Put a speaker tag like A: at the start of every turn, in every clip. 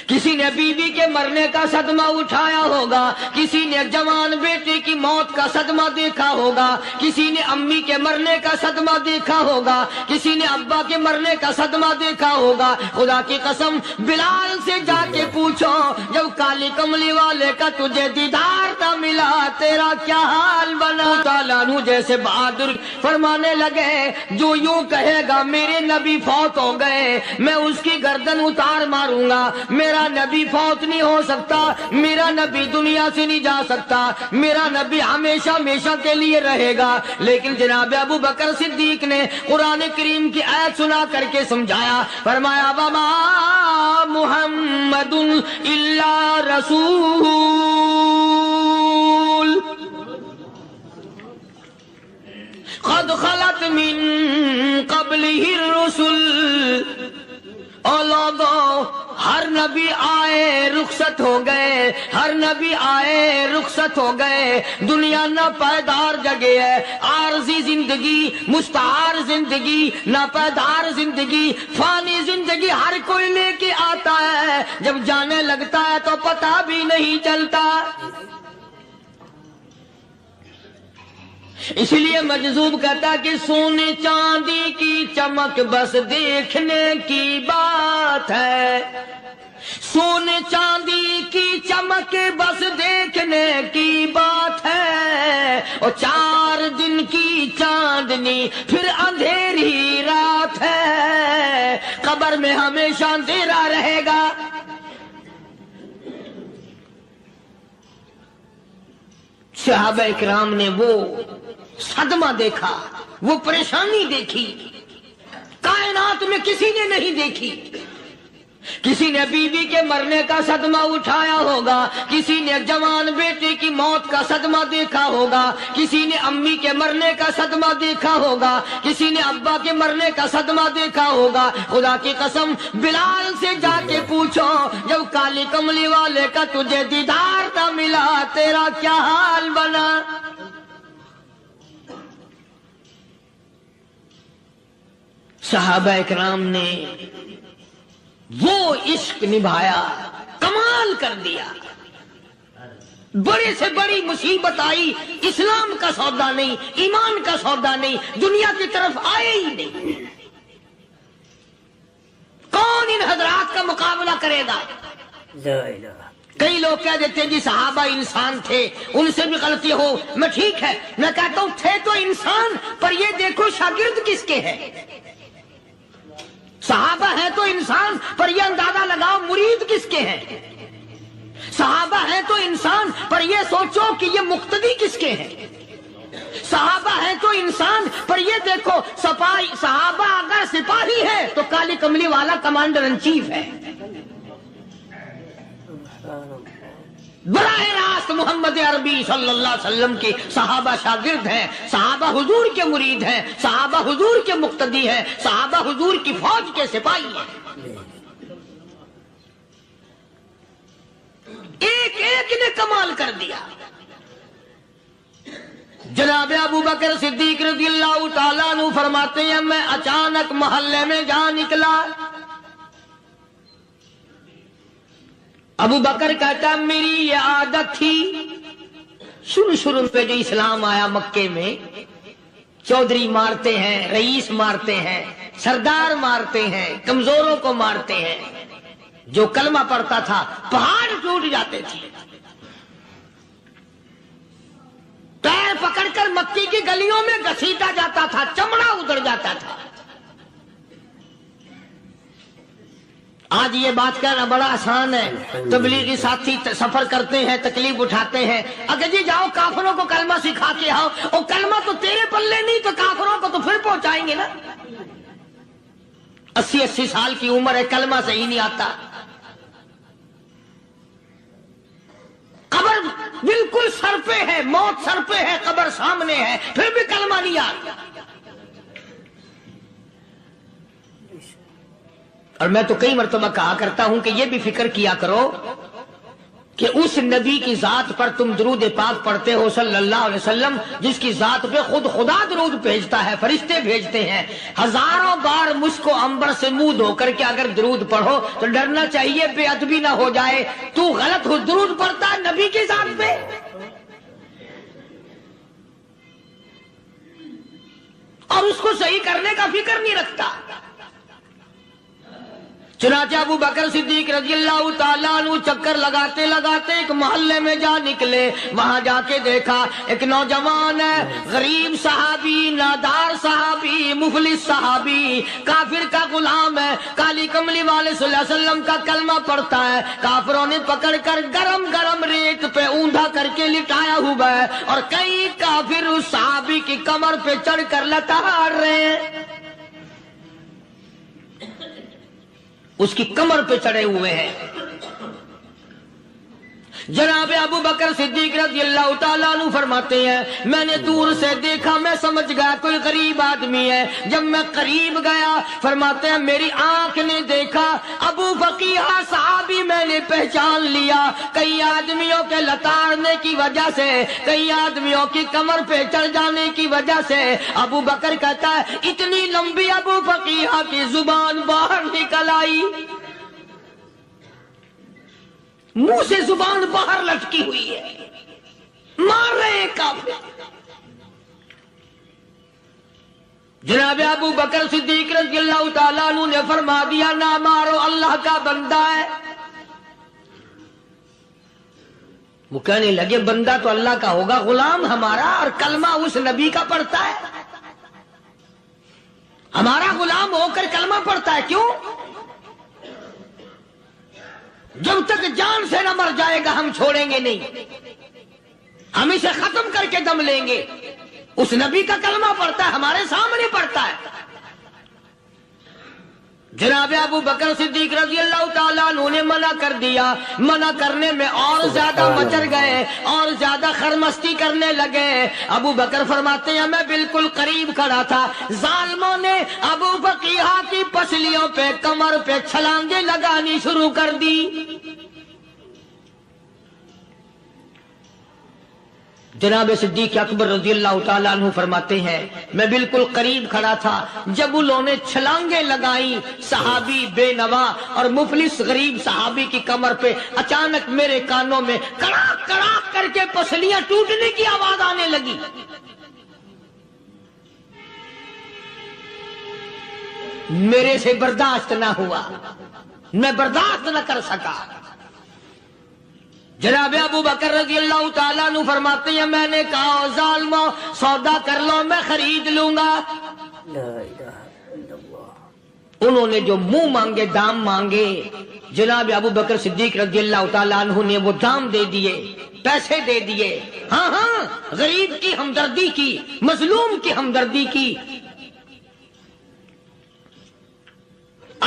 A: کسی نے بیوی کے مرنے کا صدمہ اٹھایا ہوگا، کسی نے جوان بیٹے کی موت کا صدمہ دیکھا ہوگا، کسی نے امی کے مرنے کا صدمہ دیکھا ہوگا، کسی نے ابا کے مرنے کا صدمہ دیکھا ہوگا۔ خدا کی قسم بلال سے جا کے پوچھو، جب کالی کملی والے کا تجھے دیدار نہ ملا تیرا کیا حال بنا؟ تعالیٰ عنہ جیسے بہادر فرمانے لگے، جو یوں کہے گا میرے نبی فوت ہو گئے میں اس کی گردن اتار ماروں گا، میرا نبی فوت نہیں ہو سکتا، میرا نبی دنیا سے نہیں جا سکتا، میرا نبی ہمیشہ ہمیشہ کے لیے رہے گا۔ لیکن جناب ابو بکر صدیق نے قرآن کریم کی آیت سنا کر کے سمجھایا، فرمایا وما محمد الا رسول قد خلت من قبلہ الرسل۔ اور لوگوں، ہر نبی آئے رخصت ہو گئے، ہر نبی آئے رخصت ہو گئے۔ دنیا نہ پائیدار جگہ ہے، عارضی زندگی، مستعار زندگی، نہ پائیدار زندگی، فانی زندگی ہر کوئی لے کے آتا ہے، جب جانے لگتا ہے تو پتہ بھی نہیں چلتا۔ اس لیے مجذوب کہتا کہ سونے چاندی کی چمک بس دیکھنے کی بات ہے، سونے چاندی کی چمک بس دیکھنے کی بات ہے، اور 4 دن کی چاندنی پھر اندھیری رات ہے، قبر میں ہمیشہ اندھیرا رہے گا۔ صحابہ اکرام نے وہ صدمہ دیکھا، وہ پریشانی دیکھی، کائنات میں کسی نے نہیں دیکھی۔ کسی نے بیوی کے مرنے کا صدمہ اٹھایا ہوگا، کسی نے جوان بیٹے کی موت کا صدمہ دیکھا ہوگا، کسی نے امی کے مرنے کا صدمہ دیکھا ہوگا، کسی نے ابا کے مرنے کا صدمہ دیکھا ہوگا۔ خدا کی قسم بلال سے جا کے پوچھو، جب کالی کملی والے کا تجھے دیدار نہ ملا تیرا کیا حال بنا؟ صحابہ اکرام نے وہ عشق نبھایا، کمال کر دیا۔ بڑے سے بڑی مصیبت آئی، اسلام کا سودا نہیں، ایمان کا سودا نہیں، دنیا کی طرف آئے ہی نہیں۔ کون ان حضرات کا مقابلہ کرے گا؟ کئی لوگ کہہ دیتے ہیں جی صحابہ انسان تھے، ان سے بھی غلطی ہو، میں ٹھیک ہے، میں کہتا ہوں تھے تو انسان، پر یہ دیکھو شاگرد کس کے ہیں۔ صحابہ ہیں تو انسان، پر یہ اندازہ لگاؤ مرید کس کے ہیں۔ صحابہ ہیں تو انسان، پر یہ سوچو کہ یہ مقتدی کس کے ہیں۔ صحابہ ہیں تو انسان، پر یہ دیکھو صحابہ اگر سپاہی ہے تو کالی کملی والا کمانڈر ان چیف ہے۔ براہ راست محمد عربی صلی اللہ علیہ وسلم کے صحابہ شاگرد ہیں، صحابہ حضور کے مرید ہیں، صحابہ حضور کے مقتدی ہیں، صحابہ حضور کی فوج کے سپاہی ہیں۔ ایک ایک نے کمال کر دیا۔ جناب ابو بکر صدیق رضی اللہ تعالیٰ عنہ فرماتے ہیں میں اچانک محلے میں جا نکلا۔ ابو بکر کہتا میری یہ عادت تھی، شروع پہ جو اسلام آیا مکے میں، چودھری مارتے ہیں، رئیس مارتے ہیں، سردار مارتے ہیں، کمزوروں کو مارتے ہیں۔ جو کلمہ پڑھتا تھا پہاڑ ٹوٹ جاتے تھے۔ پیر پکڑ کر مکی کی گلیوں میں گھسیٹا جاتا تھا، چمڑا ادھر جاتا تھا۔ آج یہ بات کہنا بڑا آسان ہے، تبلیغی ساتھی سفر کرتے ہیں، تکلیف اٹھاتے ہیں، اگر جی جاؤ کافروں کو کلمہ سکھا کے آؤ، اور کلمہ تو تیرے پلے نہیں تو کافروں کو تو پھر پہنچائیں گے نا۔ 80 سال کی عمر ہے، کلمہ صحیح نہیں آتا۔ قبر بالکل سر پہ ہے، موت سر پہ ہے، قبر سامنے ہے، پھر بھی کلمہ نہیں آتا۔ اور میں تو کئی مرتبہ کہا کرتا ہوں کہ یہ بھی فکر کیا کرو کہ اس نبی کی ذات پر تم درود پاک پڑھتے ہو صلی اللہ علیہ وسلم، جس کی ذات پہ خود خدا درود بھیجتا ہے، فرشتے بھیجتے ہیں، ہزاروں بار مجھ کو عنبر سے منہ دھو کر کے اگر درود پڑھو تو ڈرنا چاہیے بے ادبی نہ ہو جائے، تو غلط ہو درود پڑھتا ہے نبی کی ذات پہ۔ اور اس کو صحیح کرنے کا فکر نہیں رکھتا۔ چنانچہ ابو بکر صدیق رضی اللہ تعالیٰ عنہ چکر لگاتے لگاتے ایک محلے میں جا نکلے، وہاں جا کے دیکھا ایک نوجوان ہے، غریب صحابی، نادار صحابی، مفلس صحابی، کافر کا غلام ہے، کالی کملی والے صلی اللہ علیہ وسلم کا کلمہ پڑھتا ہے، کافروں نے پکڑ کر گرم گرم ریت پہ اوندا کر کے لٹایا ہوا ہے، اور کئی کافر اس صحابی کی کمر پہ چڑھ کر لتاڑ رہے ہیں، اس کی کمر پہ چڑھے ہوئے ہیں۔ جناب ابو بکر صدیق رضی اللہ تعالیٰ عنہ فرماتے ہیں میں نے دور سے دیکھا، میں سمجھ گیا کوئی غریب آدمی ہے، جب میں قریب گیا فرماتے ہیں میری آنکھ نے دیکھا ابو فقیہ صحابی، میں نے پہچان لیا، کئی آدمیوں کے لتاڑنے کی وجہ سے، کئی آدمیوں کی کمر پہ چڑھ جانے کی وجہ سے ابو بکر کہتا ہے اتنی لمبی ابو فقیہ کی زبان باہر نکل آئی، منہ سے زبان باہر لٹکی ہوئی ہے، مار رہے ہیں کافر۔ جناب ابو بکر صدیق رضی اللہ تعالیٰ عنہ نے فرما دیا نہ مارو، اللہ کا بندہ ہے۔ وہ کہنے لگے بندہ تو اللہ کا ہوگا، غلام ہمارا، اور کلمہ اس نبی کا پڑھتا ہے، ہمارا غلام ہو کر کلمہ پڑھتا ہے، کیوں؟ جب تک جان سے نہ مر جائے گا ہم چھوڑیں گے نہیں، ہم اسے ختم کر کے دم لیں گے۔ اس نبی کا کلمہ پڑھتا ہے، ہمارے سامنے پڑھتا ہے۔ جناب ابو بکر صدیق رضی اللہ تعالیٰ عنہ نے منع کر دیا، منع کرنے میں اور زیادہ مچر گئے اور زیادہ خرمستی کرنے لگے۔ ابو بکر فرماتے ہیں میں بالکل قریب کھڑا تھا، ظالموں نے ابو فقیہ کی پسلیوں پہ، کمر پہ چھلانگیں لگانی شروع کر دی۔ جناب صدیق اکبر رضی اللہ تعالیٰ عنہ فرماتے ہیں میں بالکل قریب کھڑا تھا، جب انہوں نے چھلانگیں لگائیں صحابی بے نوا اور مفلس غریب صحابی کی کمر پہ، اچانک میرے کانوں میں کڑاک کڑاک کر کے پسلیاں ٹوٹنے کی آواز آنے لگی۔ میرے سے برداشت نہ ہوا، میں برداشت نہ کر سکا۔ جناب ابو بکر رضی اللہ تعالیٰ عنہ فرماتے ہیں میں نے کہا ظالمو سودا کر لو، میں خرید لوں گا۔ انہوں نے جو منہ مانگے، دام مانگے، جناب ابو بکر صدیق رضی اللہ تعالیٰ عنہ نے وہ دام دے دیے، پیسے دے دیے۔ ہاں ہاں، غریب کی ہمدردی کی، مظلوم کی ہمدردی کی۔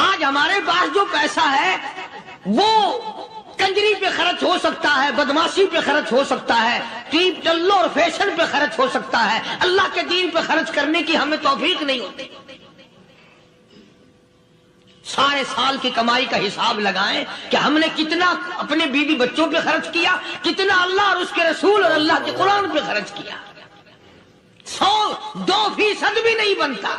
A: آج ہمارے پاس جو پیسہ ہے وہ کنجری پہ خرچ ہو سکتا ہے، بدماشی پہ خرچ ہو سکتا ہے، ٹیپ ٹلو اور فیشن پہ خرچ ہو سکتا ہے، اللہ کے دین پہ خرچ کرنے کی ہمیں توفیق نہیں ہوتی۔ سارے سال کی کمائی کا حساب لگائیں کہ ہم نے کتنا اپنے بیوی بچوں پہ خرچ کیا، کتنا اللہ اور اس کے رسول اور اللہ کے قرآن پہ خرچ کیا، 100-2% بھی نہیں بنتا۔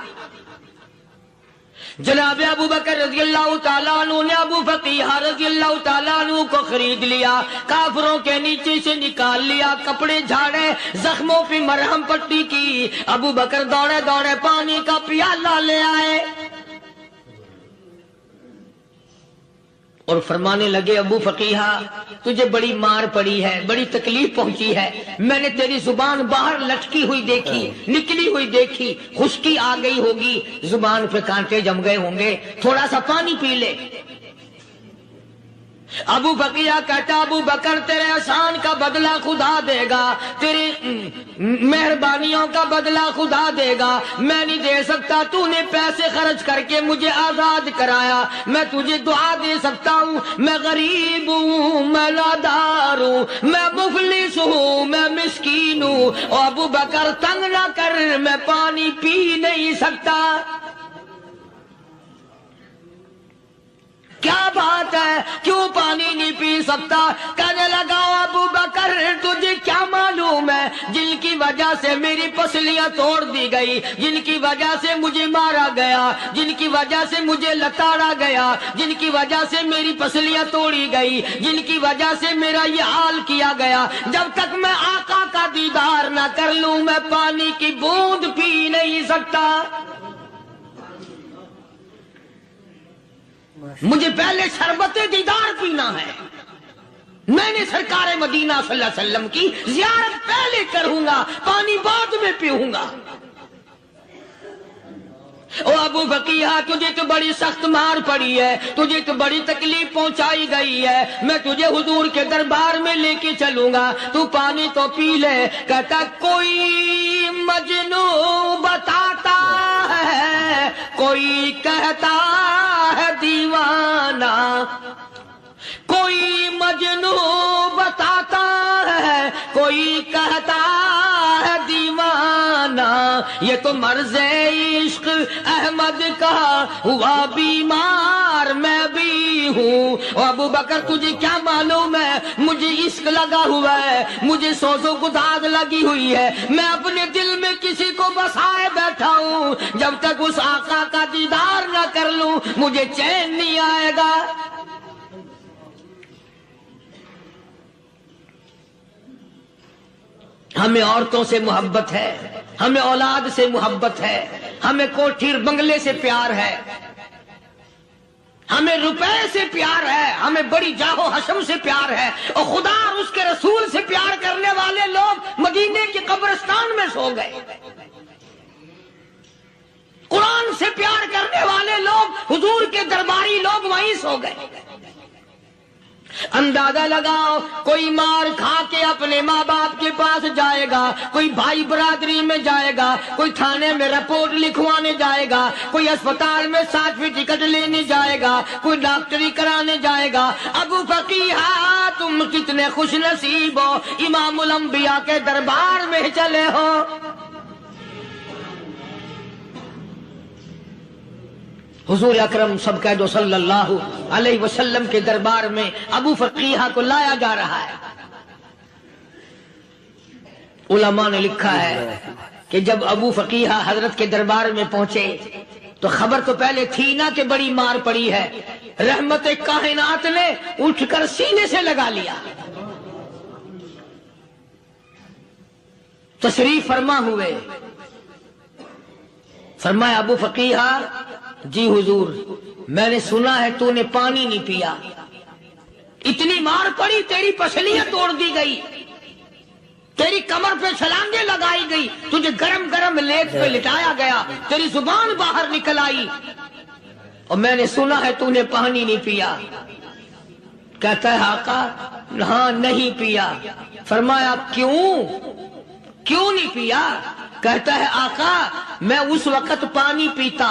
A: جناب ابو بکر رضی اللہ تعالیٰ عنہ نے ابو فقیہ رضی اللہ تعالیٰ عنہ کو خرید لیا، کافروں کے نیچے سے نکال لیا، کپڑے جھاڑے، زخموں پہ مرہم پٹی کی۔ ابو بکر دوڑے دوڑے پانی کا پیالہ لے آئے اور فرمانے لگے ابو فقیہ تجھے بڑی مار پڑی ہے، بڑی تکلیف پہنچی ہے، میں نے تیری زبان باہر لٹکی ہوئی دیکھی، نکلی ہوئی دیکھی، خشکی آ گئی ہوگی، زبان پہ کانٹے جم گئے ہوں گے، تھوڑا سا پانی پی لے۔ ابو فقیہ کہتا ابو بکر تیرے احسان کا بدلہ خدا دے گا، تیری مہربانیوں کا بدلہ خدا دے گا، میں نہیں دے سکتا، تو نے پیسے خرچ کر کے مجھے آزاد کرایا، میں تجھے دعا دے سکتا ہوں، میں غریب ہوں، میں نادار ہوں، میں مفلس ہوں، میں مسکین ہوں، اور ابو بکر تنگ نہ کر، میں پانی پی نہیں سکتا۔ کیا بات ہے، کیوں پانی نہیں پی سکتا؟ کہنے لگا جن کی وجہ سے میری پسلیاں توڑ دی گئی، جن کی وجہ سے مجھے مارا گیا، جن کی وجہ سے مجھے لتاڑا گیا، جن کی وجہ سے میری پسلیاں توڑی گئی، جن کی وجہ سے میرا یہ حال کیا گیا، جب تک میں آقا کا دیدار نہ کر لوں میں پانی کی بوند پی نہیں سکتا۔ مجھے پہلے شربت دیدار پینا ہے، میں نے سرکار مدینہ صلی اللہ علیہ وسلم کی زیارت پہلے کروں گا، پانی بعد میں پیوں گا۔ او ابو فقیہ تجھے تو بڑی سخت مار پڑی ہے، تجھے تو بڑی تکلیف پہنچائی گئی ہے، میں تجھے حضور کے دربار میں لے کے چلوں گا، تو پانی تو پی لے۔ کہتا کوئی مجنون بتاتا ہے، کوئی کہتا ہے دیوانہ، کوئی مجنون بتاتا ہے، کوئی کہتا ہے دیوانہ، یہ تو مرض عشق احمد کا ہوا بیمار میں بھی ہوں۔ اور ابو بکر تجھے کیا معلوم ہے، مجھے عشق لگا ہوا ہے، مجھے سوز و گداز لگی ہوئی ہے، میں اپنے دل میں کسی کو بسائے بیٹھا ہوں، جب تک اس آقا کا دیدار نہ کر لوں مجھے چین نہیں آئے گا۔ ہمیں عورتوں سے محبت ہے، ہمیں اولاد سے محبت ہے، ہمیں کوٹھی بنگلے سے پیار ہے، ہمیں روپے سے پیار ہے، ہمیں بڑی جاہ و حشم سے پیار ہے، اور خدا اور اس کے رسول سے پیار کرنے والے لوگ مدینے کے قبرستان میں سو گئے، قرآن سے پیار کرنے والے لوگ حضور کے درباری لوگ وہیں سو گئے۔ اندازہ لگاؤ، کوئی مار کھا کے اپنے ماں باپ کے پاس جائے گا، کوئی بھائی برادری میں جائے گا، کوئی تھانے میں رپورٹ لکھوانے جائے گا، کوئی اسپتال میں 60ویں ٹکٹ لینے جائے گا، کوئی ڈاکٹری کرانے جائے گا۔ ابو فقیہ تم کتنے خوش نصیب ہو، امام الانبیاء کے دربار میں چلے ہو۔ حضور اکرم سب کہہ دو صلی اللہ علیہ وسلم کے دربار میں ابو فقیہ کو لایا جا رہا ہے۔ علماء نے لکھا ہے کہ جب ابو فقیہ حضرت کے دربار میں پہنچے تو خبر تو پہلے تھی نا کہ بڑی مار پڑی ہے، رحمت کائنات نے اٹھ کر سینے سے لگا لیا، تشریف فرما ہوئے، فرمایا ابو فقیہ جی حضور میں نے سنا ہے تو نے پانی نہیں پیا، اتنی مار پڑی تیری پسلیاں توڑ دی گئی، تیری کمر پہ چھلانگیں لگائی گئی، تجھے گرم گرم لیپ پہ لٹایا گیا، تیری زبان باہر نکل آئی، اور میں نے سنا ہے تو نے پانی نہیں پیا۔ کہتا ہے آقا ہاں نہیں پیا۔ فرمایا کیوں نہیں پیا؟ کہتا ہے آقا میں اس وقت پانی پیتا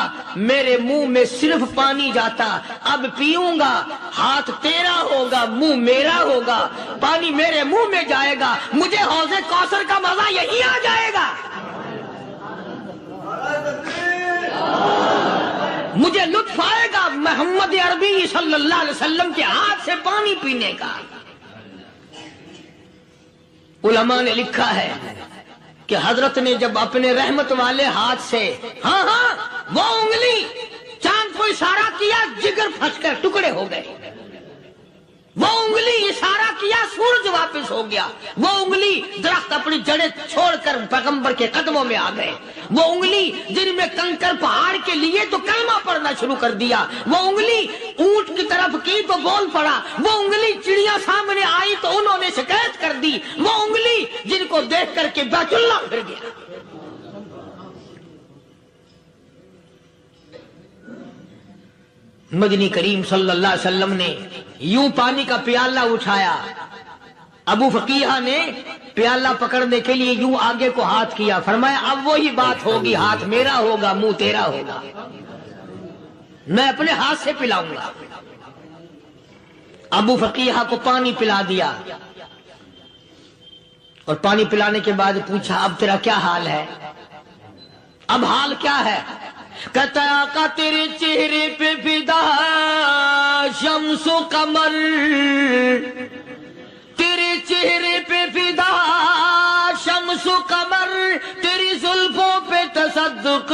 A: میرے منہ میں صرف پانی جاتا، اب پیوں گا ہاتھ تیرا ہوگا منہ میرا ہوگا، پانی میرے منہ میں جائے گا، مجھے حوض کوثر کا مزہ یہی آ جائے گا، مجھے لطف آئے گا محمد عربی صلی اللہ علیہ وسلم کے ہاتھ سے پانی پینے کا۔ علماء نے لکھا ہے کہ حضرت نے جب اپنے رحمت والے ہاتھ سے ہاں وہ انگلی چاند کو اشارہ کیا، جگر پھنس کر ٹکڑے ہو گئے، وہ انگلی اشارہ کیا سورج واپس ہو گیا، وہ انگلی درخت اپنی جڑیں چھوڑ کر پیغمبر کے قدموں میں آ گئے، وہ انگلی جن میں کنکر پہاڑ کے لیے تو کلمہ پڑھنا شروع کر دیا، وہ انگلی اونٹ کی طرف کی تو بول پڑا، وہ انگلی چڑیاں سامنے آئی تو انہوں نے شکایت کر دی، وہ انگلی جن کو دیکھ کر کے بیت اللہ پھر گیا۔ مدنی کریم صلی اللہ علیہ وسلم نے یوں پانی کا پیالہ اٹھایا، ابو فقیہ نے پیالہ پکڑنے کے لیے یوں آگے کو ہاتھ کیا، فرمایا اب وہی بات ہوگی، ہاتھ میرا ہوگا منہ تیرا ہوگا، میں اپنے ہاتھ سے پلاؤں گا۔ ابو فقیہ کو پانی پلا دیا، اور پانی پلانے کے بعد پوچھا اب تیرا کیا حال ہے، اب حال کیا ہے؟ کہتا ہے آقا تیرے چہرے پہ فدا شمس و قمر، تیرے چہرے پہ فدا شمس و قمر، تصدق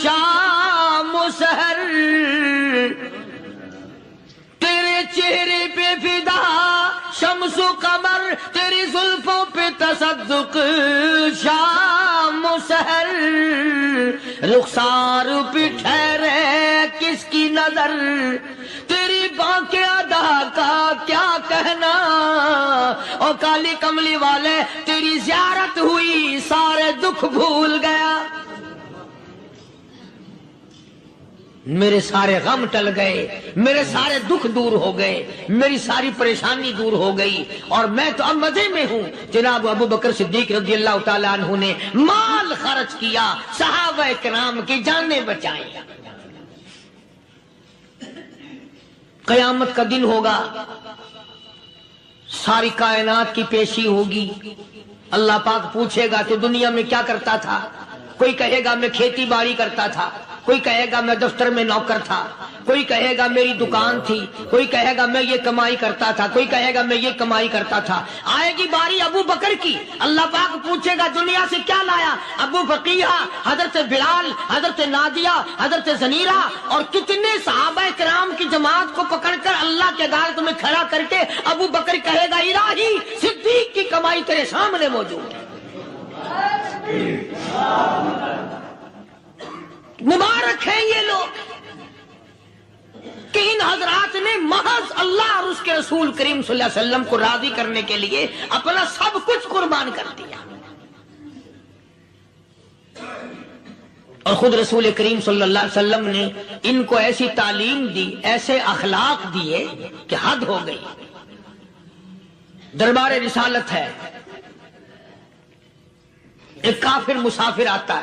A: شام و سحر، تیرے چہرے پہ فدا شمس و قمر، تیری زلفوں پہ تصدق شام و سحر، رخسار پہ ٹھہرے کس کی نظر، تیری بانکے ادا کا کیا کہنا، اور کالی کملی والے تیری زیارت ہوئی سارے دکھ بھول گیا، میرے سارے غم ٹل گئے، میرے سارے دکھ دور ہو گئے، میری ساری پریشانی دور ہو گئی، اور میں تو اب مزے میں ہوں۔ جناب ابو بکر صدیق رضی اللہ تعالیٰ عنہ نے مال خرچ کیا، صحابہ کرام کی جانیں بچائیں۔ قیامت کا دن ہوگا، ساری کائنات کی پیشی ہوگی، اللہ پاک پوچھے گا کہ دنیا میں کیا کرتا تھا؟ کوئی کہے گا میں کھیتی باڑی کرتا تھا، کوئی کہے گا میں دفتر میں نوکر تھا، کوئی کہے گا میری دکان تھی، کوئی کہے گا میں یہ کمائی کرتا تھا، کوئی کہے گا میں یہ کمائی کرتا تھا۔ آئے گی باری ابو بکر کی، اللہ پاک پوچھے گا دنیا سے کیا لایا؟ ابو فقیہ، حضرت بلال، حضرت نادیہ، حضرت زنیرہ اور کتنے صحابہ کرام کی جماعت کو پکڑ کر اللہ کے عدالت میں کھڑا کر کے ابو بکر کہے گا الہی صدیق کی کمائی تیرے سامنے موجود ہے۔ مبارک ہیں یہ لوگ کہ ان حضرات نے محض اللہ اور اس کے رسول کریم صلی اللہ علیہ وسلم کو راضی کرنے کے لیے اپنا سب کچھ قربان کر دیا، اور خود رسول کریم صلی اللہ علیہ وسلم نے ان کو ایسی تعلیم دی، ایسے اخلاق دیے کہ حد ہو گئی۔ دربار رسالت ہے، ایک کافر مسافر آتا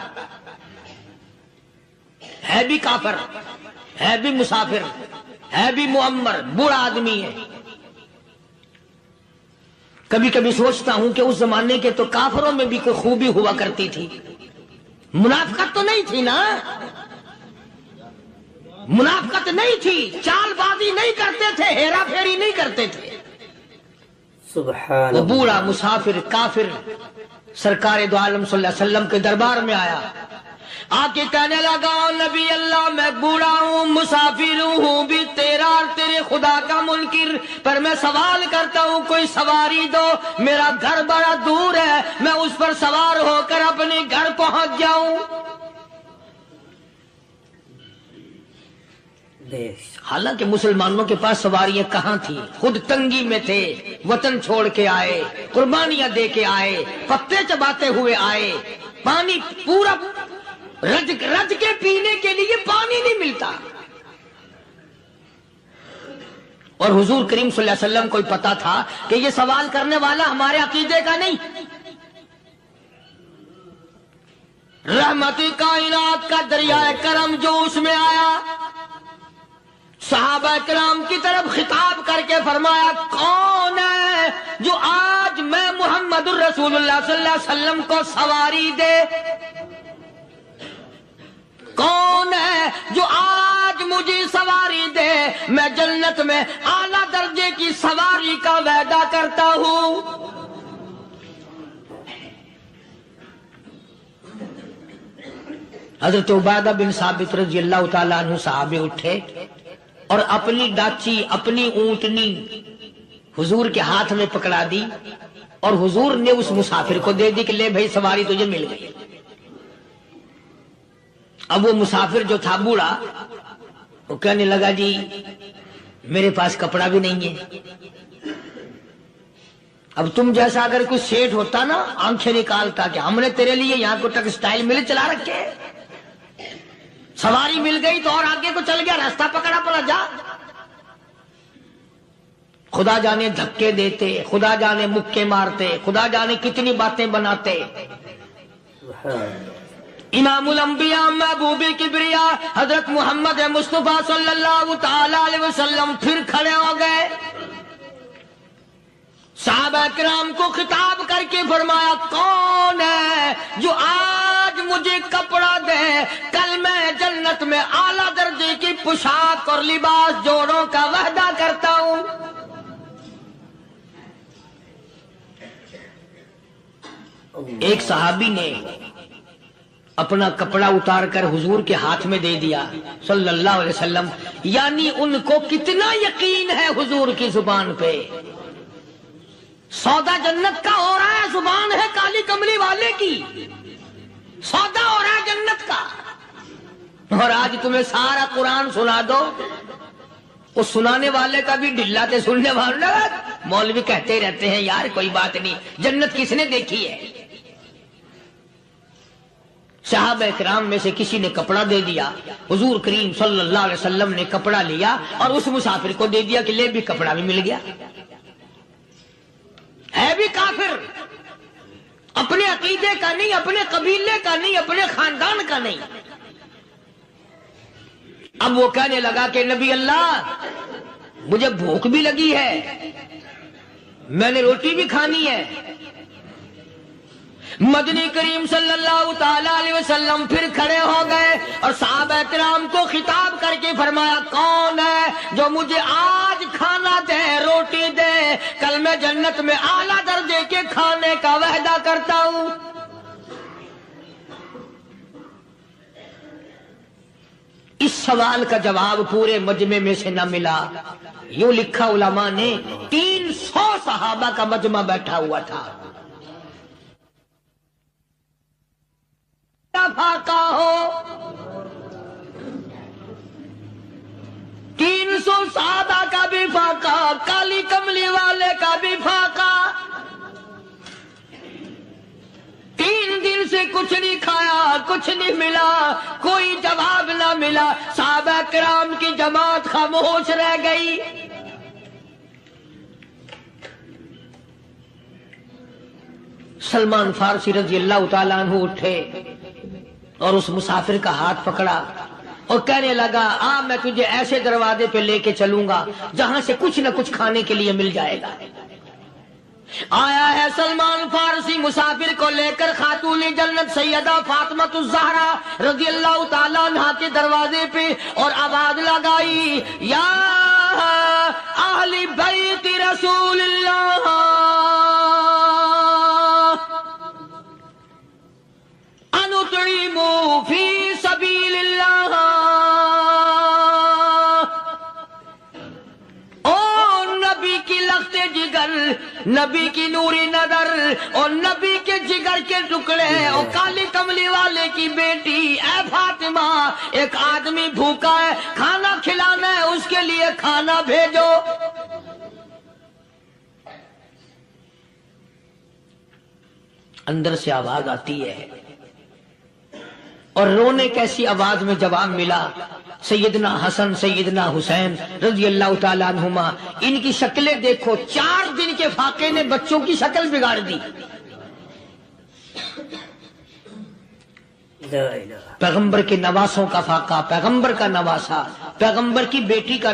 A: ہے بھی کافر، ہے بھی مسافر، ہے بھی معمر، بوڑھا آدمی ہے۔ کبھی کبھی سوچتا ہوں کہ اس زمانے کے تو کافروں میں بھی کوئی خوبی ہوا کرتی تھی، منافقت تو نہیں تھی نا، منافقت نہیں تھی، چال بازی نہیں کرتے تھے، ہیرا پھیری نہیں کرتے تھے۔ وہ بوڑھا مسافر کافر سرکار دو عالم صلی اللہ علیہ وسلم کے دربار میں آیا، آ کے کہنے لگا نبی اللہ میں بوڑھا ہوں، مسافر ہوں بھی تیرا اور تیرے خدا کا منکر، پر میں سوال کرتا ہوں کوئی سواری دو، میرا گھر بڑا دور ہے، میں اس پر سوار ہو کر اپنے گھر پہنچ جاؤں۔ حالانکہ مسلمانوں کے پاس سواریاں کہاں تھی، خود تنگی میں تھے، وطن چھوڑ کے آئے، قربانیاں دے کے آئے، پتے چباتے ہوئے آئے، پانی پورا رج کے پینے کے لیے پانی نہیں ملتا، اور حضور کریم صلی اللہ علیہ وسلم کو پتا تھا کہ یہ سوال کرنے والا ہمارے عقیدے کا نہیں، رحمت کائنات کا دریائے کرم جو اس میں آیا، صحابہ کرام کی طرف خطاب کر کے فرمایا کون ہے جو آج میں محمد الرسول اللہ صلی اللہ علیہ وسلم کو سواری دے، کون ہے جو آج مجھے سواری دے، میں جنت میں اعلیٰ درجے کی سواری کا وعدہ کرتا ہوں۔ حضرت عبادہ بن ثابت رضی اللہ تعالیٰ عنہ صحابے اٹھے اور اپنی ڈاچی، اپنی اونٹنی حضور کے ہاتھ میں پکڑا دی، اور حضور نے اس مسافر کو دے دی کہ لے بھائی سواری تجھے مل گئی۔ اب وہ مسافر جو تھا بوڑھا، وہ کہنے لگا جی میرے پاس کپڑا بھی نہیں ہے، اب تم جیسا اگر کوئی سیٹ ہوتا نا آنکھیں نکالتا کہ ہم نے تیرے لیے یہاں کو ٹیکسٹائل مل چلا رکھے، سواری مل گئی تو اور آگے کو چل گیا، راستہ پکڑا پڑا جا۔ خدا جانے دھکے دیتے، خدا جانے مکے مارتے، خدا جانے کتنی باتیں بناتے۔ امام الانبیاء محبوب کبریا حضرت محمد مصطفیٰ صلی اللہ تعالی علیہ وسلم پھر کھڑے ہو گئے، صحابہ کرام کو خطاب کر کے فرمایا کون ہے جو آج مجھے کپڑا دے، کل میں جنت میں اعلیٰ درجے کی پوشاک اور لباس جوڑوں کا وعدہ کرتا ہوں۔ ایک صحابی نے اپنا کپڑا اتار کر حضور کے ہاتھ میں دے دیا صلی اللہ علیہ وسلم. یعنی ان کو کتنا یقین ہے حضور کی زبان پہ. سودا جنت کا ہو رہا ہے، زبان ہے کالی کملی والے کی، سودا ہو رہا ہے جنت کا. اور آج تمہیں سارا قرآن سنا دو، اس سنانے والے کا بھی ڈھلا تھے، سننے والے مولوی کہتے رہتے ہیں یار کوئی بات نہیں، جنت کس نے دیکھی ہے. صحابہ کرام میں سے کسی نے کپڑا دے دیا، حضور کریم صلی اللہ علیہ وسلم نے کپڑا لیا اور اس مسافر کو دے دیا کہ لے بھی کپڑا بھی مل گیا. ہے بھی کافر، اپنے عقیدے کا نہیں، اپنے قبیلے کا نہیں، اپنے خاندان کا نہیں. اب وہ کہنے لگا کہ نبی اللہ مجھے بھوک بھی لگی ہے، میں نے روٹی بھی کھانی ہے. مدنی کریم صلی اللہ تعالی علیہ وسلم پھر کھڑے ہو گئے اور صحابہ کرام کو خطاب کر کے فرمایا کون ہے جو مجھے آج کھانا دے، روٹی دے، کل میں جنت میں اعلیٰ درجے کے کھانے کا وعدہ کرتا ہوں. اس سوال کا جواب پورے مجمع میں سے نہ ملا. یوں لکھا علماء نے 300 صحابہ کا مجمع بیٹھا ہوا تھا. فاقہ ہو 300 صحابہ کا بھی فاقہ، کالی کملی والے کا بھی فاقہ. 3 دن سے کچھ نہیں کھایا، کچھ نہیں ملا، کوئی جواب نہ ملا. صحابہ کرام کی جماعت خاموش رہ گئی. سلمان فارسی رضی اللہ تعالیٰ عنہ اٹھے اور اس مسافر کا ہاتھ پکڑا اور کہنے لگا میں تجھے ایسے دروازے پہ لے کے چلوں گا جہاں سے کچھ نہ کچھ کھانے کے لیے مل جائے گا. آیا ہے سلمان فارسی مسافر کو لے کر خاتون جنت سیدہ فاطمہ الزہرا رضی اللہ تعالیٰ عنہا کے دروازے پہ اور آواز لگائی یا اہل بیت رسول اللہ انطعموا فی سبیل اللہ. او نبی کی لخت جگر، نبی کی نوری نظر اور نبی کے جگر کے ٹکڑے اور کالی کملی والے کی بیٹی اے فاطمہ، ایک آدمی بھوکا ہے، کھانا کھلانا ہے، اس کے لیے کھانا بھیجو. اندر سے آواز آتی ہے اور رونے کیسی آواز میں جواب ملا. سیدنا حسن سیدنا حسین رضی اللہ تعالیٰ عنہما، ان کی شکلیں دیکھو، 4 دن کے فاقے نے بچوں کی شکل بگاڑ دی. پیغمبر کے نواسوں کا فاقہ، پیغمبر کا نواسا، پیغمبر کی بیٹی کا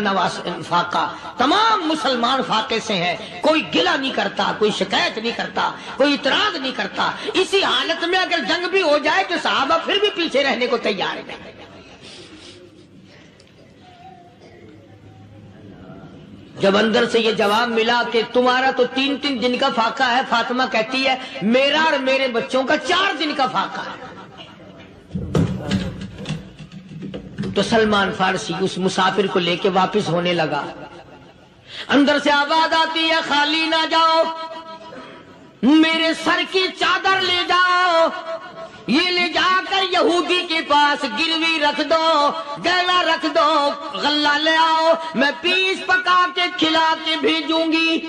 A: فاقہ، تمام مسلمان فاقے سے ہیں. کوئی گلہ نہیں کرتا، کوئی شکایت نہیں کرتا، کوئی اعتراض نہیں کرتا. اسی حالت میں اگر جنگ بھی ہو جائے تو صحابہ پھر بھی پیچھے رہنے کو تیار ہیں. جب اندر سے یہ جواب ملا کہ تمہارا تو 3 دن کا فاقہ ہے، فاطمہ کہتی ہے میرا اور میرے بچوں کا 4 دن کا فاقہ ہے. تو سلمان فارسی اس مسافر کو لے کے واپس ہونے لگا. اندر سے آواز آتی ہے خالی نہ جاؤ، میرے سر کی چادر لے جاؤ، یہ لے جا کر یہودی کے پاس گروی رکھ دو، گیلا رکھ دو، غلہ لے آؤ، میں پیس پکا کے کھلا کے بھیجوں گی.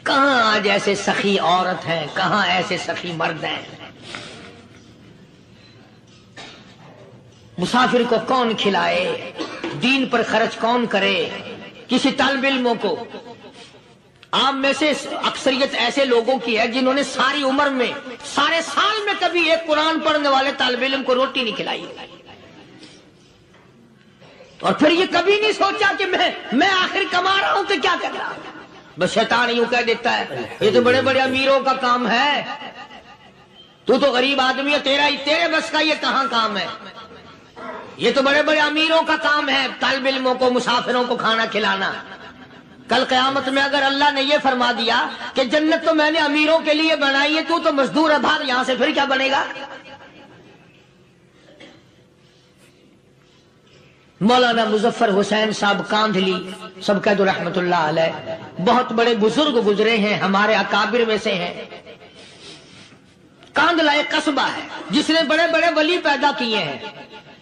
A: کہاں آج ایسے سخی عورت ہیں، کہاں ایسے سخی مرد ہیں. مسافر کو کون کھلائے، دین پر خرچ کون کرے. کسی طالب علموں کو، آپ میں سے اکثریت ایسے لوگوں کی ہے جنہوں نے ساری عمر میں، سارے سال میں کبھی ایک قرآن پڑھنے والے طالب علم کو روٹی نہیں کھلائی، اور پھر یہ کبھی نہیں سوچا کہ میں آخر کما رہا ہوں تو کیا کر رہا ہوں. بس شیطان یوں کہہ دیتا ہے یہ تو بڑے بڑے امیروں کا کام ہے، تو غریب آدمی ہے، تیرے بس کا یہ کہاں کام ہے. یہ تو بڑے بڑے امیروں کا کام ہے طالب علموں کو، مسافروں کو کھانا کھلانا. کل قیامت میں اگر اللہ نے یہ فرما دیا کہ جنت تو میں نے امیروں کے لیے بنائی ہے، تو مزدور ہے، بھاگ یہاں سے، پھر کیا بنے گا؟ مولانا مظفر حسین صاحب کاندھلی سب کہہ دو رحمت اللہ علیہ، بہت بڑے بزرگ گزرے ہیں، ہمارے اکابر میں سے ہیں۔ کاندھلا ایک قصبہ ہے جس نے بڑے بڑے ولی پیدا کیے ہیں۔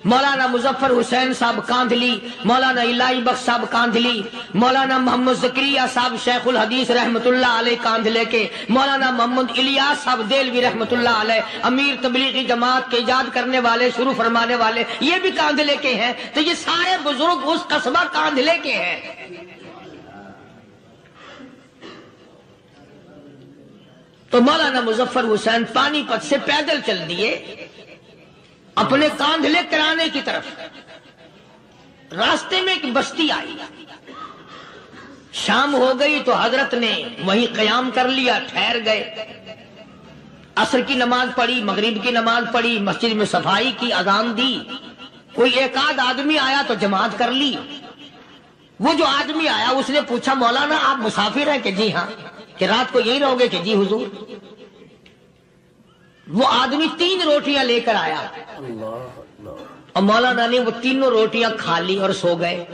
A: مولانا مظفر حسین صاحب کاندھلی، مولانا الہی بخش صاحب کاندھلی، مولانا محمد زکریا صاحب شیخ الحدیث رحمت اللہ علیہ کاندھلے کے، مولانا محمد الیاس صاحب دیلوی رحمت اللہ علیہ امیر تبلیغی جماعت کے ایجاد کرنے والے، شروع فرمانے والے، یہ بھی کاندھلے کے ہیں۔ تو یہ سارے بزرگ اس قصبہ کاندھلے کے ہیں۔ تو مولانا مظفر حسین پانی پت سے پیدل چل دیے اپنے کاندھلے کرانے کی طرف۔ راستے میں ایک بستی آئی، شام ہو گئی تو حضرت نے وہیں قیام کر لیا، ٹھہر گئے، عصر کی نماز پڑھی، مغرب کی نماز پڑھی، مسجد میں صفائی کی، اذان دی، کوئی ایک آدھ آدمی آیا تو جماعت کر لی۔ وہ جو آدمی آیا اس نے پوچھا مولانا آپ مسافر ہیں؟ کہ جی ہاں۔ کہ رات کو یہی رہو گے؟ کہ جی حضور۔ وہ آدمی 3 روٹیاں لے کر آیا اور مولانا نے وہ تینوں روٹیاں کھا لی اور سو گئے۔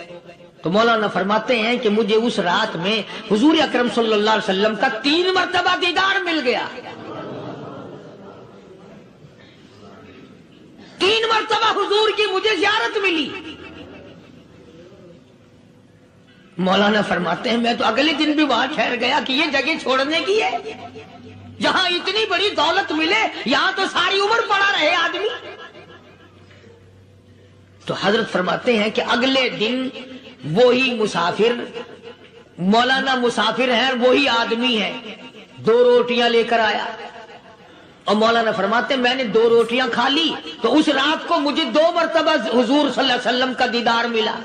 A: تو مولانا فرماتے ہیں کہ مجھے اس رات میں حضور اکرم صلی اللہ علیہ وسلم کا 3 مرتبہ دیدار مل گیا۔ 3 مرتبہ حضور کی مجھے زیارت ملی۔ مولانا فرماتے ہیں میں تو اگلے دن بھی وہاں ٹھہر گیا کہ یہ جگہ چھوڑنے کی ہے، جہاں اتنی بڑی دولت ملے یہاں تو ساری عمر پڑا رہے آدمی۔ تو حضرت فرماتے ہیں کہ اگلے دن وہی مسافر، مولانا مسافر ہیں، وہی آدمی ہے، 2 روٹیاں لے کر آیا اور مولانا فرماتے ہیں میں نے 2 روٹیاں کھا لی تو اس رات کو مجھے 2 مرتبہ حضور صلی اللہ علیہ وسلم کا دیدار ملا۔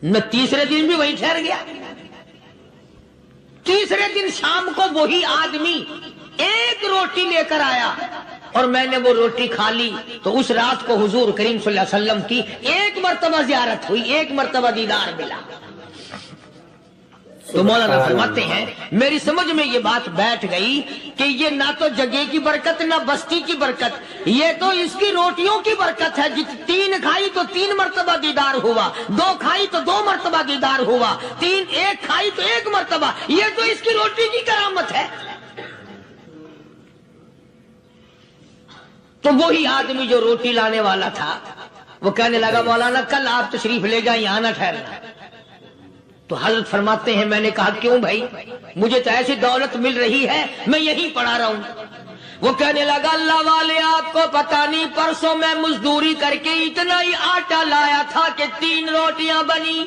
A: میں تیسرے دن بھی وہیں ٹھہر گیا۔ تیسرے دن شام کو وہی آدمی 1 روٹی لے کر آیا اور میں نے وہ روٹی کھا لی تو اس رات کو حضور کریم صلی اللہ علیہ وسلم کی 1 مرتبہ زیارت ہوئی، 1 مرتبہ دیدار ملا۔ تو مولانا فرماتے ہیں میری سمجھ میں یہ بات بیٹھ گئی کہ یہ نہ تو جگہ کی برکت نہ بستی کی برکت، یہ تو اس کی روٹیوں کی برکت ہے۔ 3 کھائی تو 3 مرتبہ دیدار ہوا، 2 کھائی تو 2 مرتبہ دیدار ہوا، 1 کھائی تو 1 مرتبہ، یہ تو اس کی روٹی کی کرامت ہے۔ تو وہی آدمی جو روٹی لانے والا تھا وہ کہنے لگا مولانا کل آپ تشریف لے جائیں، یہاں نہ ٹھہرنا۔ تو حضرت فرماتے ہیں میں نے کہا کیوں بھائی، مجھے تو ایسی دولت مل رہی ہے میں یہیں پڑا رہا ہوں۔ وہ کہنے لگا اللہ والے آپ کو پتہ نہیں، پرسوں میں مزدوری کر کے اتنا ہی آٹا لایا تھا کہ 3 روٹیاں بنی،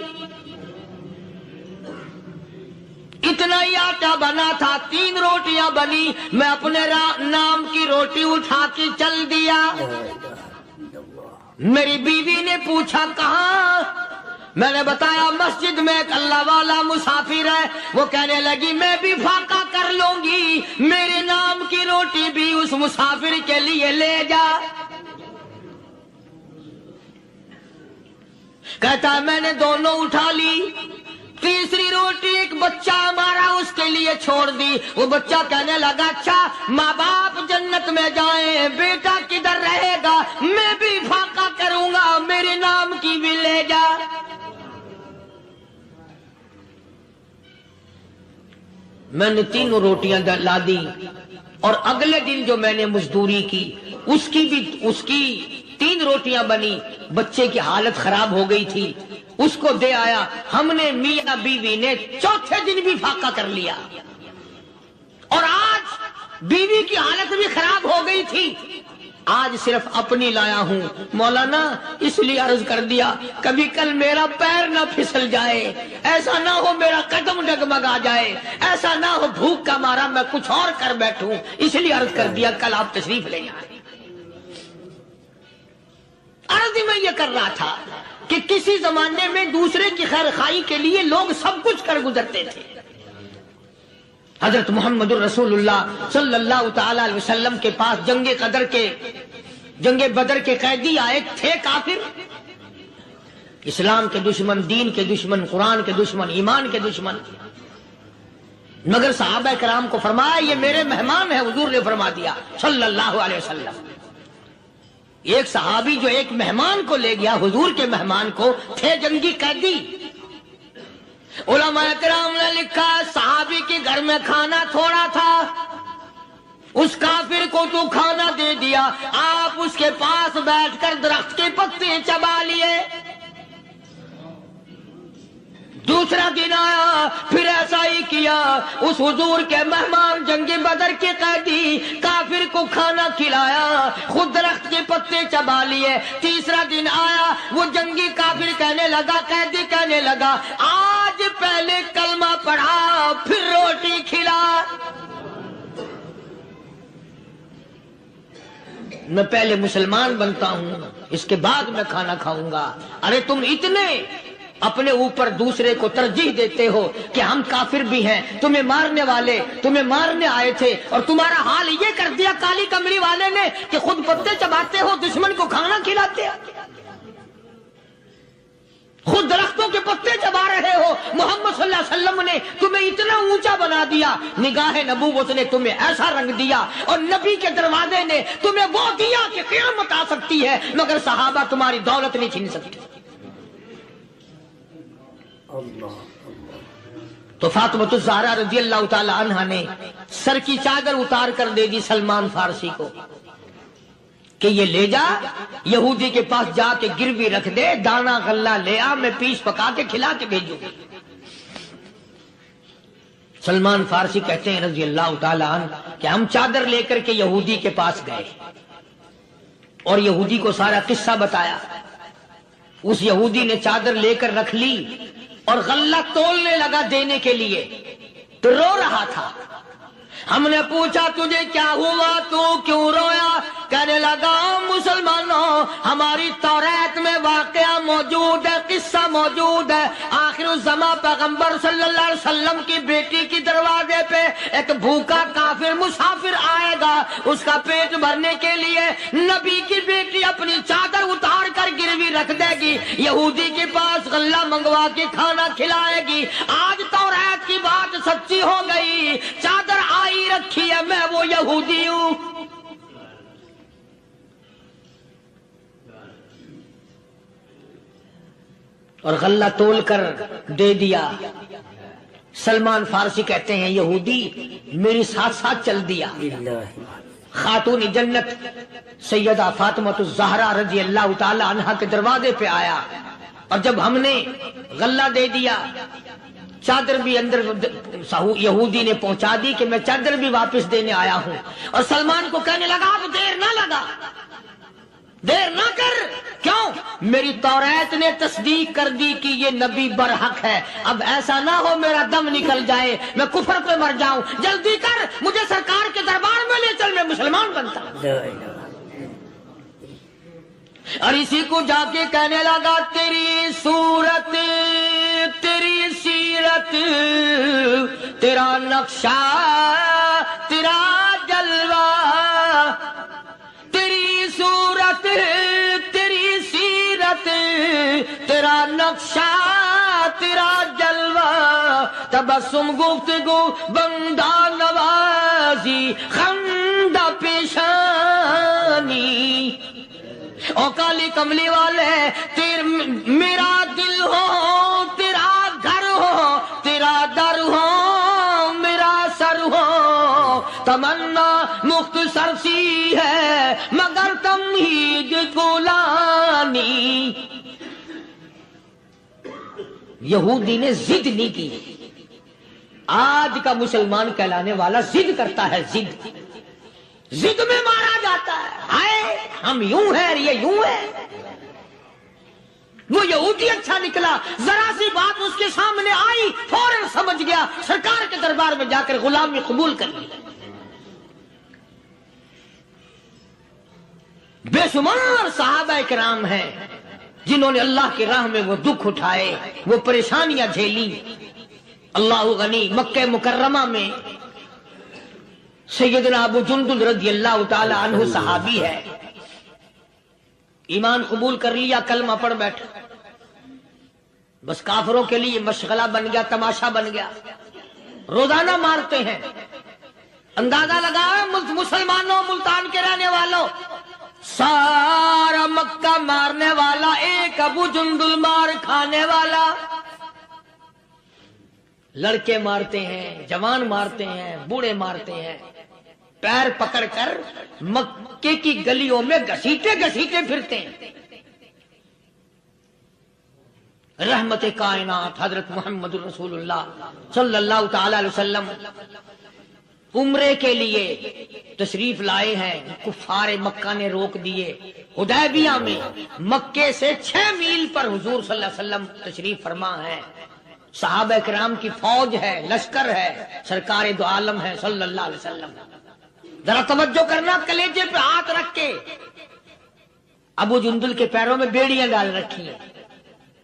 A: اتنا ہی آٹا بنا تھا، 3 روٹیاں بنی، میں اپنے نام کی روٹی اٹھا کے چل دیا۔ میری بیوی نے پوچھا کہاں؟ میں نے بتایا مسجد میں ایک اللہ والا مسافر ہے۔ وہ کہنے لگی میں بھی فاقہ کر لوں گی، میرے نام کی روٹی بھی اس مسافر کے لیے لے جا۔ کہتا ہے میں نے دونوں اٹھا لی، تیسری روٹی ایک بچہ ہمارا اس کے لیے چھوڑ دی۔ وہ بچہ کہنے لگا اچھا ماں باپ جنت میں جائیں، بیٹا کدھر رہے گا؟ میں بھی فاقہ کروں گا، میرے نام کی بھی لے جا۔ میں نے 3 روٹیاں لا دی اور اگلے دن جو میں نے مزدوری کی اس کی 3 روٹیاں بنی، بچے کی حالت خراب ہو گئی تھی، اس کو دے آیا۔ ہم نے میاں بیوی نے چوتھے دن بھی فاقہ کر لیا اور آج بیوی کی حالت بھی خراب ہو گئی تھی، آج صرف اپنی لایا ہوں۔ مولانا اس لیے عرض کر دیا کبھی کل میرا پیر نہ پھسل جائے، ایسا نہ ہو میرا قدم ڈگمگا جائے، ایسا نہ ہو بھوک کا مارا میں کچھ اور کر بیٹھوں، اس لیے عرض کر دیا کل آپ تشریف لے جائیں۔ عرض میں یہ کر رہا تھا کہ کسی زمانے میں دوسرے کی خیر خواہی کے لیے لوگ سب کچھ کر گزرتے تھے۔ حضرت محمد الرسول اللہ صلی اللہ تعالی علیہ وسلم کے پاس جنگ بدر کے قیدی آئے تھے کافر، اسلام کے دشمن، دین کے دشمن، قرآن کے دشمن، ایمان کے دشمن، مگر صحابہ کرام کو فرمایا یہ میرے مہمان ہیں، حضور نے فرما دیا صلی اللہ علیہ وسلم۔ ایک صحابی جو ایک مہمان کو لے گیا، حضور کے مہمان کو، تھے جنگی قیدی۔ علماء کرام نے لکھا صحابی کے گھر میں کھانا تھوڑا تھا، اس کافر کو تو کھانا دے دیا، آپ اس کے پاس بیٹھ کر درخت کے پتے چبا لیے۔ دوسرا دن آیا، پھر ایسا ہی کیا، اس حضور کے مہمان جنگ بدر کے قیدی کافر کو کھانا کھلایا، خود درخت کے پتے چبا لیے۔ تیسرا دن آیا، وہ جنگی کافر کہنے لگا، قیدی کہنے لگا آج پہلے کلمہ پڑھا پھر روٹی کھلا، میں پہلے مسلمان بنتا ہوں اس کے بعد میں کھانا کھاؤں گا۔ ارے تم اتنے اپنے اوپر دوسرے کو ترجیح دیتے ہو کہ ہم کافر بھی ہیں، تمہیں مارنے والے تمہیں مارنے آئے تھے، اور تمہارا حال یہ کر دیا کالی کمری والے نے کہ خود پتے چباتے ہو، دشمن کو کھانا کھلاتے ہو، خود درختوں کے پتے چبا رہے ہو۔ محمد صلی اللہ علیہ وسلم نے تمہیں اتنا اونچا بنا دیا، نگاہ نبوت نے تمہیں ایسا رنگ دیا، اور نبی کے دروازے نے تمہیں وہ دیا کہ قیامت آ سکتی ہے، مگر صحابہ تمہاری دولت نہیں چھین سکتے۔ تو فاطمۃ الزہرا رضی اللہ تعالی عنہا نے سر کی چادر اتار کر دے دی سلمان فارسی کو کہ یہ لے جا، یہودی کے پاس جا کے گروی رکھ دے، دانا غلہ لے آ، میں پیس پکا کے کھلا کے بھیجوں۔ سلمان فارسی کہتے ہیں رضی اللہ تعالی عنہ کہ ہم چادر لے کر کے یہودی کے پاس گئے اور یہودی کو سارا قصہ بتایا۔ اس یہودی نے چادر لے کر رکھ لی اور غلہ تولنے لگا دینے کے لیے، تو رو رہا تھا۔ ہم نے پوچھا تجھے کیا ہوا، تو کیوں رویا؟ کہنے لگا مسلمانوں، ہماری توریت میں واقعہ موجود ہے، قصہ موجود ہے، آخر الزمان پیغمبر صلی اللہ علیہ وسلم کی بیٹی کی دروازے پہ ایک بھوکا کافر مسافر آئے گا، اس کا پیٹ بھرنے کے لیے نبی کی بیٹی اپنی چادر اتار کر گروی رکھ دے گی، یہودی کے پاس غلہ منگوا کے کھانا کھلائے گی۔ آج توریت کی بات سچی ہو گئی، چادر آئی رکھی ہے، میں وہ یہودی ہوں۔ اور غلہ تول کر دے دیا۔ سلمان فارسی کہتے ہیں یہودی میری ساتھ ساتھ چل دیا۔ خاتون جنت سیدہ فاطمۃ الزہرا رضی اللہ تعالی عنہا کے دروازے پہ آیا، اور جب ہم نے غلہ دے دیا، چادر بھی اندر یہودی نے پہنچا دی کہ میں چادر بھی واپس دینے آیا ہوں، اور سلمان کو کہنے لگا اب دیر نہ لگا، دیر نہ کر، کیوں؟ میری توریت نے تصدیق کر دی کہ یہ نبی برحق ہے، اب ایسا نہ ہو میرا دم نکل جائے، میں کفر پہ مر جاؤں، جلدی کر، مجھے سرکار کے دربار میں لے چل، میں مسلمان بنتا ہوں۔ اور اسی کو جا کے کہنے لگا تیری صورت، تیری سیرت، تیرا نقشہ، تیرا جلوہ، تیری صورت، تیری سیرت، تیرا نقشہ، تیرا جلوہ، تبسم گفتگو بندہ نوازی خندہ پیشانی، او کالی کملی والے میرا دل ہو، تیرا گھر ہو، تیرا در ہو، میرا سر ہو، تمنا مختصر سی ہے مگر تمہید گولانی۔ یہودی نے ضد نہیں کی۔ آج کا مسلمان کہلانے والا ضد کرتا ہے، ضد میں مارا جاتا ہے، ہائے ہم یوں ہیں، یہ یوں ہے۔ وہ یہودی اچھا نکلا، ذرا سی بات اس کے سامنے آئی فوراً سمجھ گیا، سرکار کے دربار میں جا کر غلامی قبول کر لی۔ بے شمار صحابہ کرام ہیں جنہوں نے اللہ کی راہ میں وہ دکھ اٹھائے، وہ پریشانیاں جھیلی۔ اللہ غنی، مکہ مکرمہ میں سیدنا ابو جندل رضی اللہ تعالی عنہ صحابی ہے، ایمان قبول کر لیا، کلمہ پڑھ بیٹھا، بس کافروں کے لیے مشغلہ بن گیا، تماشا بن گیا، روزانہ مارتے ہیں۔ اندازہ لگاؤ مسلمانوں، ملتان کے رہنے والوں، سارا مکہ مارنے والا ایک ابو جندل مار کھانے والا۔ لڑکے مارتے ہیں، جوان مارتے ہیں، بوڑھے مارتے ہیں، پیر پکڑ کر مکے کی گلیوں میں گھسیٹے گھسیٹے پھرتے ہیں۔ رحمت کائنات حضرت محمد رسول اللہ صلی اللہ تعالی علیہ وسلم عمرے کے لیے تشریف لائے ہیں، کفار مکہ نے روک دیے۔ حدیبیہ میں مکے سے 6 میل پر حضور صلی اللہ علیہ وسلم تشریف فرما ہے، صحابہ کرام کی فوج ہے، لشکر ہے، سرکار دو عالم ہے صلی اللہ علیہ وسلم۔ ذرا توجہ کرنا، کلیجے پہ ہاتھ رکھ کے ابو جندل کے پیروں میں بیڑیاں ڈال رکھی ہیں،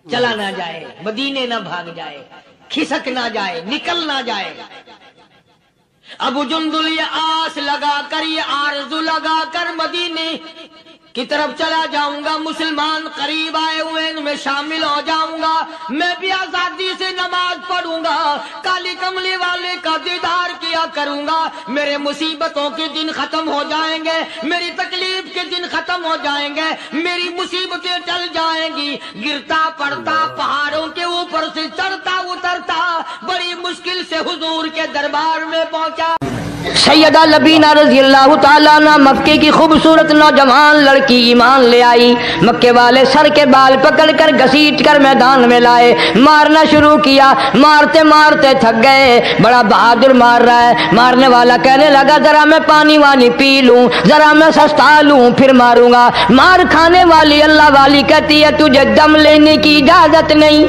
A: چلا نہ جائے، مدینے نہ بھاگ جائے، کھسک نہ جائے، نکل نہ جائے۔ ابو جندل یہ آس لگا کر، یہ آرزو لگا کر مدینے کی طرف چلا جاؤں گا، مسلمان قریب آئے ہوئے ان میں شامل ہو جاؤں گا، میں بھی آزادی سے نماز پڑھوں گا، کالی کملی والے کا دیدار کیا کروں گا، میرے مصیبتوں کے دن ختم ہو جائیں گے، میری تکلیف کے دن ختم ہو جائیں گے، میری مصیبتیں ٹل جائیں گی۔ گرتا پڑتا پہاڑوں کے اوپر سے چڑھتا اترتا بڑی مشکل سے حضور کے دربار میں پہنچا۔ سیدہ لبینہ رضی اللہ تعالیٰ عنہ مکے کی خوبصورت نوجوان لڑکی ایمان لے آئی، مکے والے سر کے بال پکڑ کر گھسیٹ کر میدان میں لائے، مارنا شروع کیا، مارتے مارتے تھک گئے، بڑا بہادر مار رہا ہے۔ مارنے والا کہنے لگا ذرا میں پانی وانی پی لوں، ذرا میں سستا لوں پھر ماروں گا۔ مار کھانے والی اللہ والی کہتی ہے تجھے دم لینے کی اجازت نہیں،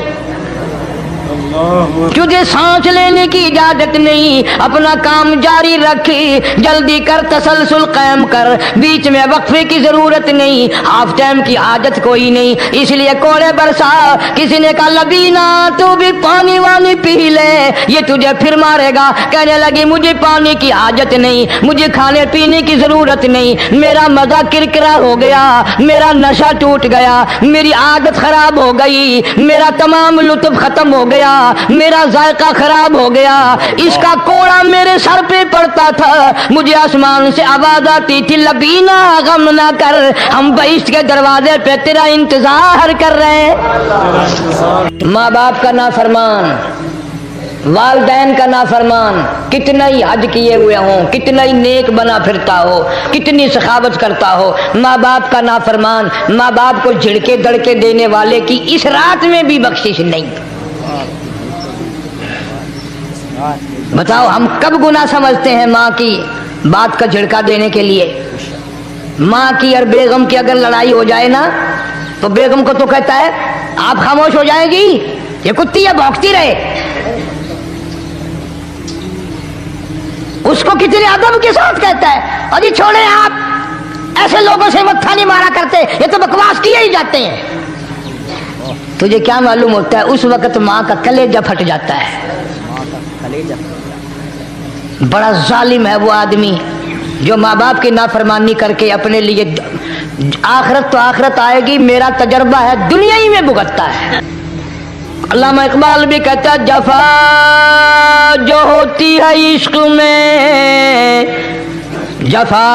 A: تجھے سانس لینے کی اجازت نہیں، اپنا کام جاری رکھ، جلدی کر، تسلسل قائم کر، بیچ میں وقفے کی ضرورت نہیں، ہاف ٹائم کی عادت کوئی نہیں، اس لیے کوڑے برسا۔ کسی نے کہا لبینہ تو بھی پانی وانی پی لے، یہ تجھے پھر مارے گا۔ کہنے لگی مجھے پانی کی حاجت نہیں، مجھے کھانے پینے کی ضرورت نہیں، میرا مزہ کرکرا ہو گیا، میرا نشہ ٹوٹ گیا، میری عادت خراب ہو گئی، میرا تمام لطف ختم ہو گیا، میرا ذائقہ خراب ہو گیا، اس کا کوڑا میرے سر پہ پڑتا تھا، مجھے آسمان سے آواز آتی تھی لبینہ غم نہ کر، ہم بہشت کے دروازے پہ تیرا انتظار کر رہے ہیں۔ ماں باپ کا نافرمان، والدین کا نافرمان، کتنا ہی حج کیے ہوئے ہوں، کتنا ہی نیک بنا پھرتا ہو، کتنی سخاوت کرتا ہو، ماں باپ کا نافرمان، ماں باپ کو جھڑکے دڑکے دینے والے کی اس رات میں بھی بخشش نہیں۔ بتاؤ ہم کب گناہ سمجھتے ہیں ماں کی بات کا جھڑکا دینے کے لیے؟ ماں کی اور بیگم کی اگر لڑائی ہو جائے نا تو بیگم کو تو کہتا ہے آپ خاموش ہو جائیں گی، یہ کتی ہے بھونکتی رہے۔ اس کو کتنے ادب کے ساتھ کہتا ہے اور یہ چھوڑے آپ ایسے لوگوں سے متھا نہیں مارا کرتے، یہ تو بکواس کیے ہی جاتے ہیں۔ تجھے کیا معلوم ہوتا ہے اس وقت ماں کا کلیجہ پھٹ جاتا ہے۔ بڑا ظالم ہے وہ آدمی جو ماں باپ کی نافرمانی کر کے اپنے لیے آخرت تو آخرت آئے گی، میرا تجربہ ہے دنیا ہی میں بھگتتا ہے۔ علامہ اقبال بھی کہتا ہے جفا جو ہوتی ہے عشق میں، جفا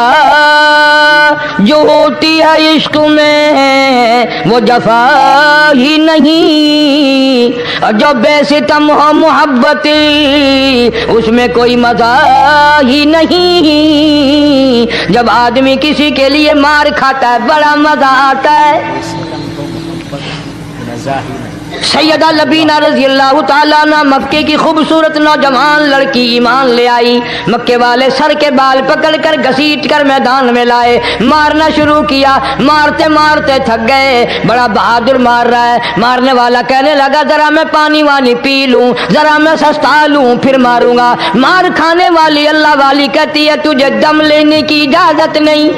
A: جو ہوتی ہے عشق میں وہ جفا ہی نہیں، اور جو بے ستم ہو محبت اس میں کوئی مزہ ہی نہیں۔ جب آدمی کسی کے لیے مار کھاتا ہے بڑا مزہ آتا ہے۔ سیدہ لبینہ رضی اللہ تعالیٰ عنہ مکے کی خوبصورت نوجوان لڑکی ایمان لے آئی، مکے والے سر کے بال پکڑ کر گھسیٹ کر میدان میں لائے، مارنا شروع کیا، مارتے مارتے تھک گئے، بڑا بہادر مار رہا ہے۔ مارنے والا کہنے لگا ذرا میں پانی وانی پی لوں، ذرا میں سستا لوں پھر ماروں گا۔ مار کھانے والی اللہ والی کہتی ہے تجھے دم لینے کی اجازت نہیں،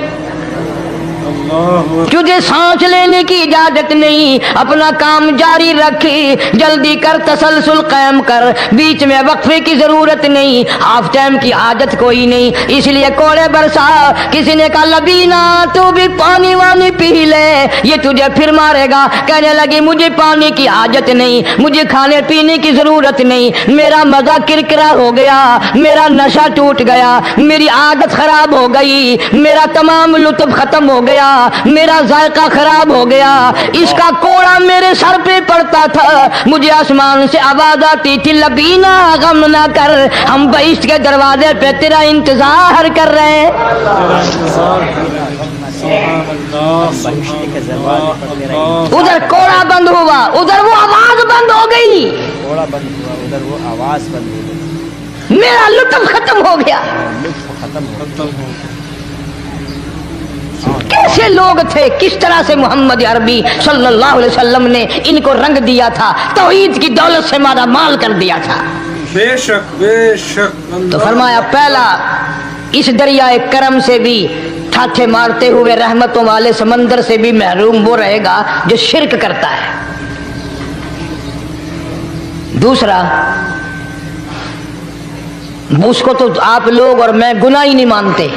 A: تجھے سانس لینے کی اجازت نہیں، اپنا کام جاری رکھ، جلدی کر، تسلسل قائم کر، بیچ میں وقفے کی ضرورت نہیں، ہاف ٹائم کی حاجت کوئی نہیں، اس لیے کوڑے برسا۔ کسی نے کہا لبینا تو بھی پانی وانی پی لے، یہ تجھے پھر مارے گا۔ کہنے لگی مجھے پانی کی حاجت نہیں، مجھے کھانے پینے کی ضرورت نہیں، میرا مزہ کرکرا ہو گیا، میرا نشہ ٹوٹ گیا، میری عادت خراب ہو گئی، میرا تمام لطف ختم ہو گیا، میرا ذائقہ خراب ہو گیا، اس کا کوڑا میرے سر پہ پڑتا تھا، مجھے آسمان سے آواز آتی تھی لبینا غم نہ کر، ہم بہشت کے دروازے پہ تیرا انتظار کر رہے ہیں۔ ادھر کوڑا بند ہوا، ادھر وہ آواز بند ہو گئی،
B: کوڑا بند ہوا، ادھر وہ آواز بند ہو گئی،
A: میرا لطف ختم ہو گیا۔
B: ختم ہو گیا۔
A: کیسے لوگ تھے، کس طرح سے محمد عربی صلی اللہ علیہ وسلم نے ان کو رنگ دیا تھا، توحید کی دولت سے مالا مال کر دیا تھا۔
C: بے شک بے شک۔
A: تو فرمایا پہلا اس دریائے کرم سے بھی ٹھاٹھے مارتے ہوئے رحمتوں والے سمندر سے بھی محروم وہ رہے گا جو شرک کرتا ہے۔ دوسرا، اس کو تو آپ لوگ اور میں گناہ ہی نہیں مانتے،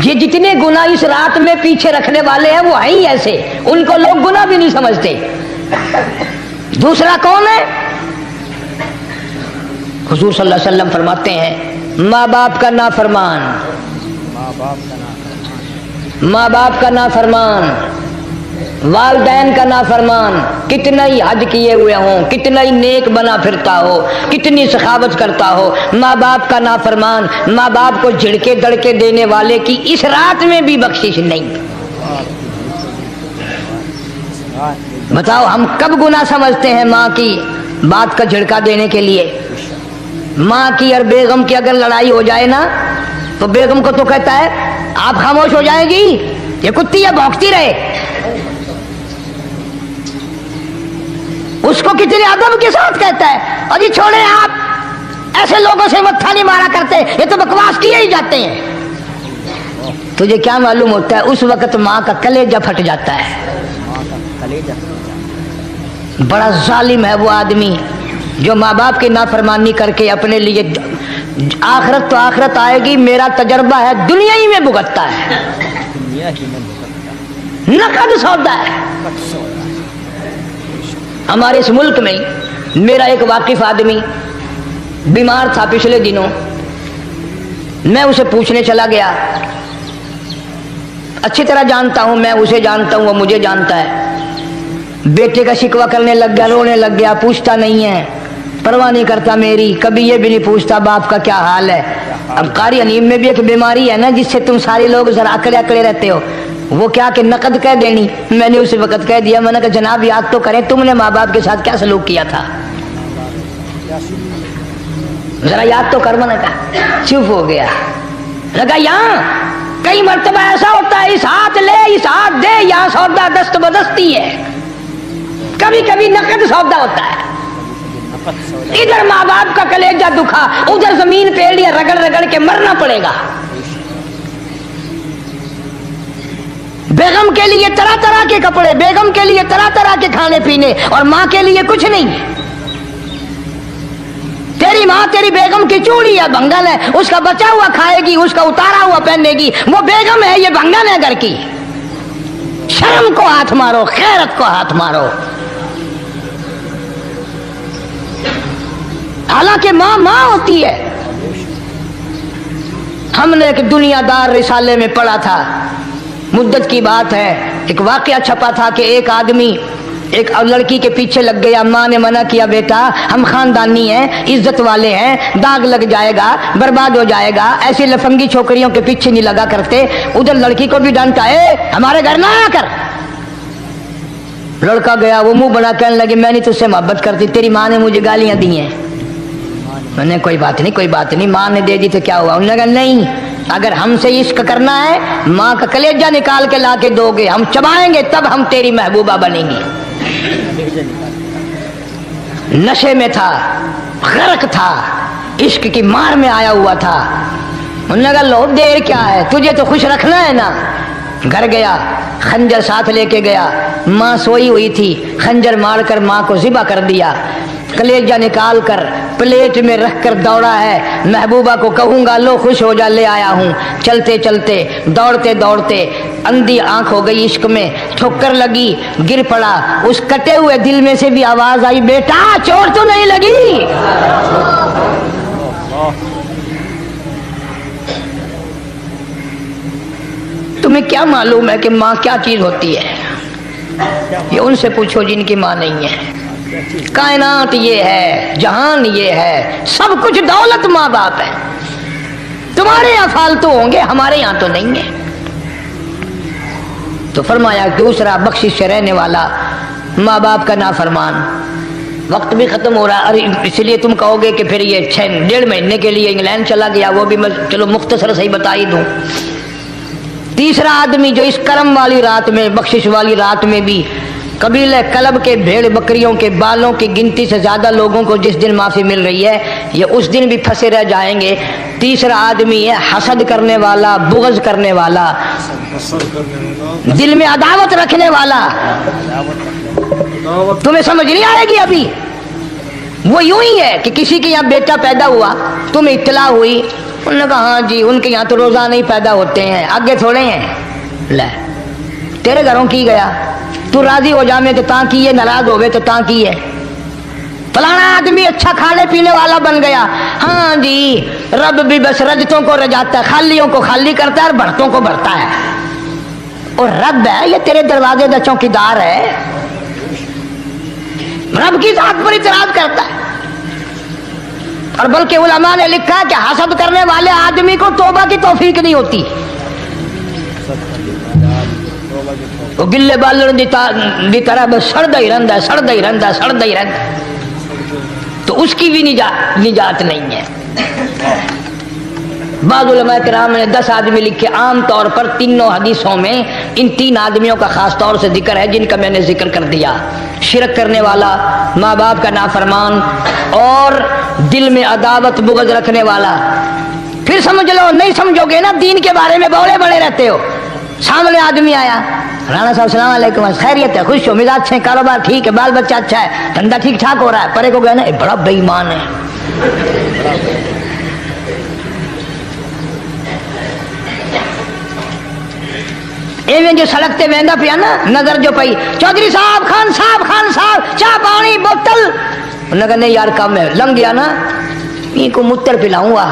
A: یہ جتنے گناہ اس رات میں پیچھے رکھنے والے ہیں وہ ہیں ہی ایسے، ان کو لوگ گناہ بھی نہیں سمجھتے۔ دوسرا کون ہے؟ حضور صلی اللہ علیہ وسلم فرماتے ہیں ماں باپ کا نافرمان، ماں باپ کا نافرمان، والدین کا نافرمان، کتنا ہی حج کیے ہوئے ہوں، کتنا ہی نیک بنا پھرتا ہو، کتنی سخاوت کرتا ہو، ماں باپ کا نافرمان، ماں باپ کو جھڑکے دڑکے دینے والے کی اس رات میں بھی بخشش نہیں۔ بتاؤ ہم کب گناہ سمجھتے ہیں ماں کی بات کا جھڑکا دینے کے لیے؟ ماں کی اور بیگم کی اگر لڑائی ہو جائے نا تو بیگم کو تو کہتا ہے آپ خاموش ہو جائیں گی، یہ کتی ہے بھونکتی رہے، اس کو کتنے ادب کے ساتھ کہتا ہے اور یہ چھوڑے آپ ایسے لوگوں سے متھا نہیں مارا کرتے، یہ تو بکواس کیے ہی جاتے ہیں۔ تجھے کیا معلوم ہوتا ہے اس وقت ماں کا کلیجہ پھٹ جاتا ہے۔ بڑا ظالم ہے وہ آدمی جو ماں باپ کی نافرمانی کر کے اپنے لیے آخرت تو آخرت آئے گی، میرا تجربہ ہے دنیا ہی میں بھگتتا ہے، نقد سودا ہے۔ ہمارے اس ملک میں میرا ایک واقف آدمی بیمار تھا پچھلے دنوں، میں اسے پوچھنے چلا گیا، اچھی طرح جانتا ہوں، میں اسے جانتا ہوں، وہ مجھے جانتا ہے۔ بیٹے کا شکوہ کرنے لگ گیا، رونے لگ گیا، پوچھتا نہیں ہے، پرواہ نہیں کرتا میری، کبھی یہ بھی نہیں پوچھتا باپ کا کیا حال ہے۔ اب قاری انیم میں بھی ایک بیماری ہے نا جس سے تم سارے لوگ ذرا اکڑے اکڑے رہتے ہو، وہ کیا کہ نقد کہہ دینی۔ میں نے اسی وقت کہہ دیا، میں نے کہا جناب یاد تو کریں تم نے ماں باپ کے ساتھ کیا سلوک کیا تھا، ذرا یاد تو کر۔ میں نے کہا چپ ہو گیا، لگا یہاں کئی مرتبہ ایسا ہوتا ہے اس ہاتھ لے اس ہاتھ دے، یہاں سودا دست بدستی ہے، کبھی کبھی نقد سودا ہوتا ہے، ادھر ماں باپ کا کلیجہ دکھا، ادھر زمین پہ لیا رگڑ رگڑ کے مرنا پڑے گا۔ بیگم کے لیے طرح طرح کے کپڑے، بیگم کے لیے طرح طرح کے کھانے پینے، اور ماں کے لیے کچھ نہیں۔ تیری ماں تیری بیگم کی چوڑی ہے، بھنگن ہے، اس کا بچا ہوا کھائے گی، اس کا اتارا ہوا پہنے گی، وہ بیگم ہے، یہ بھنگن ہے گھر کی۔ شرم کو ہاتھ مارو، خیرت کو ہاتھ مارو۔ حالانکہ ماں ماں ہوتی ہے۔ ہم نے ایک دنیا دار رسالے میں پڑھا تھا، مدت کی بات ہے، ایک واقعہ چھپا تھا کہ ایک آدمی ایک لڑکی کے پیچھے لگ گیا، ماں نے منع کیا بیٹا ہم خاندانی ہیں، عزت والے ہیں، داغ لگ جائے گا، برباد ہو جائے گا، ایسی لفنگی چھوکریوں کے پیچھے نہیں لگا کرتے۔ ادھر لڑکی کو بھی ڈانٹا، ہمارے گھر نہ آیا کر۔ لڑکا گیا، وہ منہ بنا کہنے لگے میں نہیں تجھ سے محبت کرتی، تیری ماں نے مجھے گالیاں دی ہیں۔ میں نے کوئی بات نہیں کوئی بات نہیں، ماں نے دے دی تو کیا ہوا؟ انہوں نے کہا نہیں، اگر ہم سے عشق کرنا ہے ماں کا کلیجہ نکال کے لا کے دو گے، ہم چبائیں گے تب ہم تیری محبوبہ بنیں گی۔ نشے میں تھا، غرق تھا، عشق کی مار میں آیا ہوا تھا، انہوں نے کہا لو دیر کیا ہے، تجھے تو خوش رکھنا ہے نا۔ گھر گیا، خنجر ساتھ لے کے گیا، ماں سوئی ہوئی تھی، خنجر مار کر ماں کو ذبح کر دیا، کلیجہ نکال کر پلیٹ میں رکھ کر دوڑا ہے، محبوبہ کو کہوں گا لو خوش ہو جا، لے آیا ہوں۔ چلتے چلتے دوڑتے دوڑتے اندھی آنکھ ہو گئی عشق میں، ٹھوکر لگی، گر پڑا، اس کٹے ہوئے دل میں سے بھی آواز آئی، بیٹا چوٹ تو نہیں لگی؟ تمہیں کیا معلوم ہے کہ ماں کیا چیز ہوتی ہے؟ یہ ان سے پوچھو جن کی ماں نہیں ہے۔ کائنات یہ ہے، جہان یہ ہے، سب کچھ دولت ماں باپ ہے۔ تمہارے یہاں فالتو ہوں گے، ہمارے یہاں تو نہیں ہے۔ تو فرمایا دوسرا بخشش سے رہنے والا ماں باپ کا نافرمان۔ وقت بھی ختم ہو رہا ہے، اس لیے تم کہو گے کہ پھر یہ 1.5 مہینے کے لیے انگلینڈ چلا گیا، وہ بھی میں چلو مختصر صحیح بتا ہی دوں۔ تیسرا آدمی جو اس کرم والی رات میں، بخشش والی رات میں بھی قبیلہ کلب کے بھیڑ بکریوں کے بالوں کی گنتی سے زیادہ لوگوں کو جس دن معافی مل رہی ہے، یہ اس دن بھی پھنسے رہ جائیں گے۔ تیسرا آدمی ہے حسد کرنے والا، بغض کرنے والا، دل میں عداوت رکھنے والا۔ تمہیں سمجھ نہیں آئے گی ابھی؟ وہ یوں ہی ہے کہ کسی کے یہاں بیٹا پیدا ہوا، تمہیں اطلاع ہوئی، انہوں نے کہا ہاں جی ان کے یہاں تو روزانہ ہی پیدا ہوتے ہیں، آگے تھوڑے ہیں۔ لے تیرے گھروں کی گیا، تو راضی ہو جامے تو تاں کی ہے، ناراض ہوئے تو تاں کی ہے۔ فلانا آدمی اچھا کھانے پینے والا بن گیا، ہاں جی رب بھی بس رجتوں کو رجاتا ہے، خالیوں کو خالی کرتا ہے اور بھرتوں کو بھرتا ہے۔ اور رب ہے یہ تیرے دروازے کا چوکیدار ہے، رب کی ذات پر اعتراض کرتا ہے۔ اور بلکہ علماء نے لکھا کہ حسد کرنے والے آدمی کو توبہ کی توفیق نہیں ہوتی۔ وہ گلے بالن دی طرح بس سڑدا ہی رہندا ہے، سڑدا ہی رہندا ہے، سڑدا ہی رہندا ہے، تو اس کی بھی نجات نہیں ہے۔ بعض علماء کرام نے 10 آدمی لکھے، عام طور پر تینوں حدیثوں میں ان 3 آدمیوں کا خاص طور سے ذکر ہے جن کا میں نے ذکر کر دیا۔ شرک کرنے والا، ماں باپ کا نافرمان، اور دل میں عداوت بغض رکھنے والا۔ پھر سمجھ لو، نہیں سمجھو گے نا دین کے بارے میں بولے بڑے رہتے ہو۔ سامنے آدمی آیا، رانا صاحب السلام علیکم، خیریت ہے، خوش ہو، مزاج اچھے، کاروبار ٹھیک ہے، بال بچہ اچھا ہے، دھندا ٹھیک ٹھاک ہو رہا ہے، پرے کو گئے نا یہ بڑا بے ایمان ہے۔ ایویں جو سڑک تے ویندا پیا نا، نظر جو پئی، چودھری صاحب، خان صاحب چاہ پانی بوتل، انہوں نے کہا نہیں یار کم ہے، لنگ گیا نا ان کو متر پلاؤں گا۔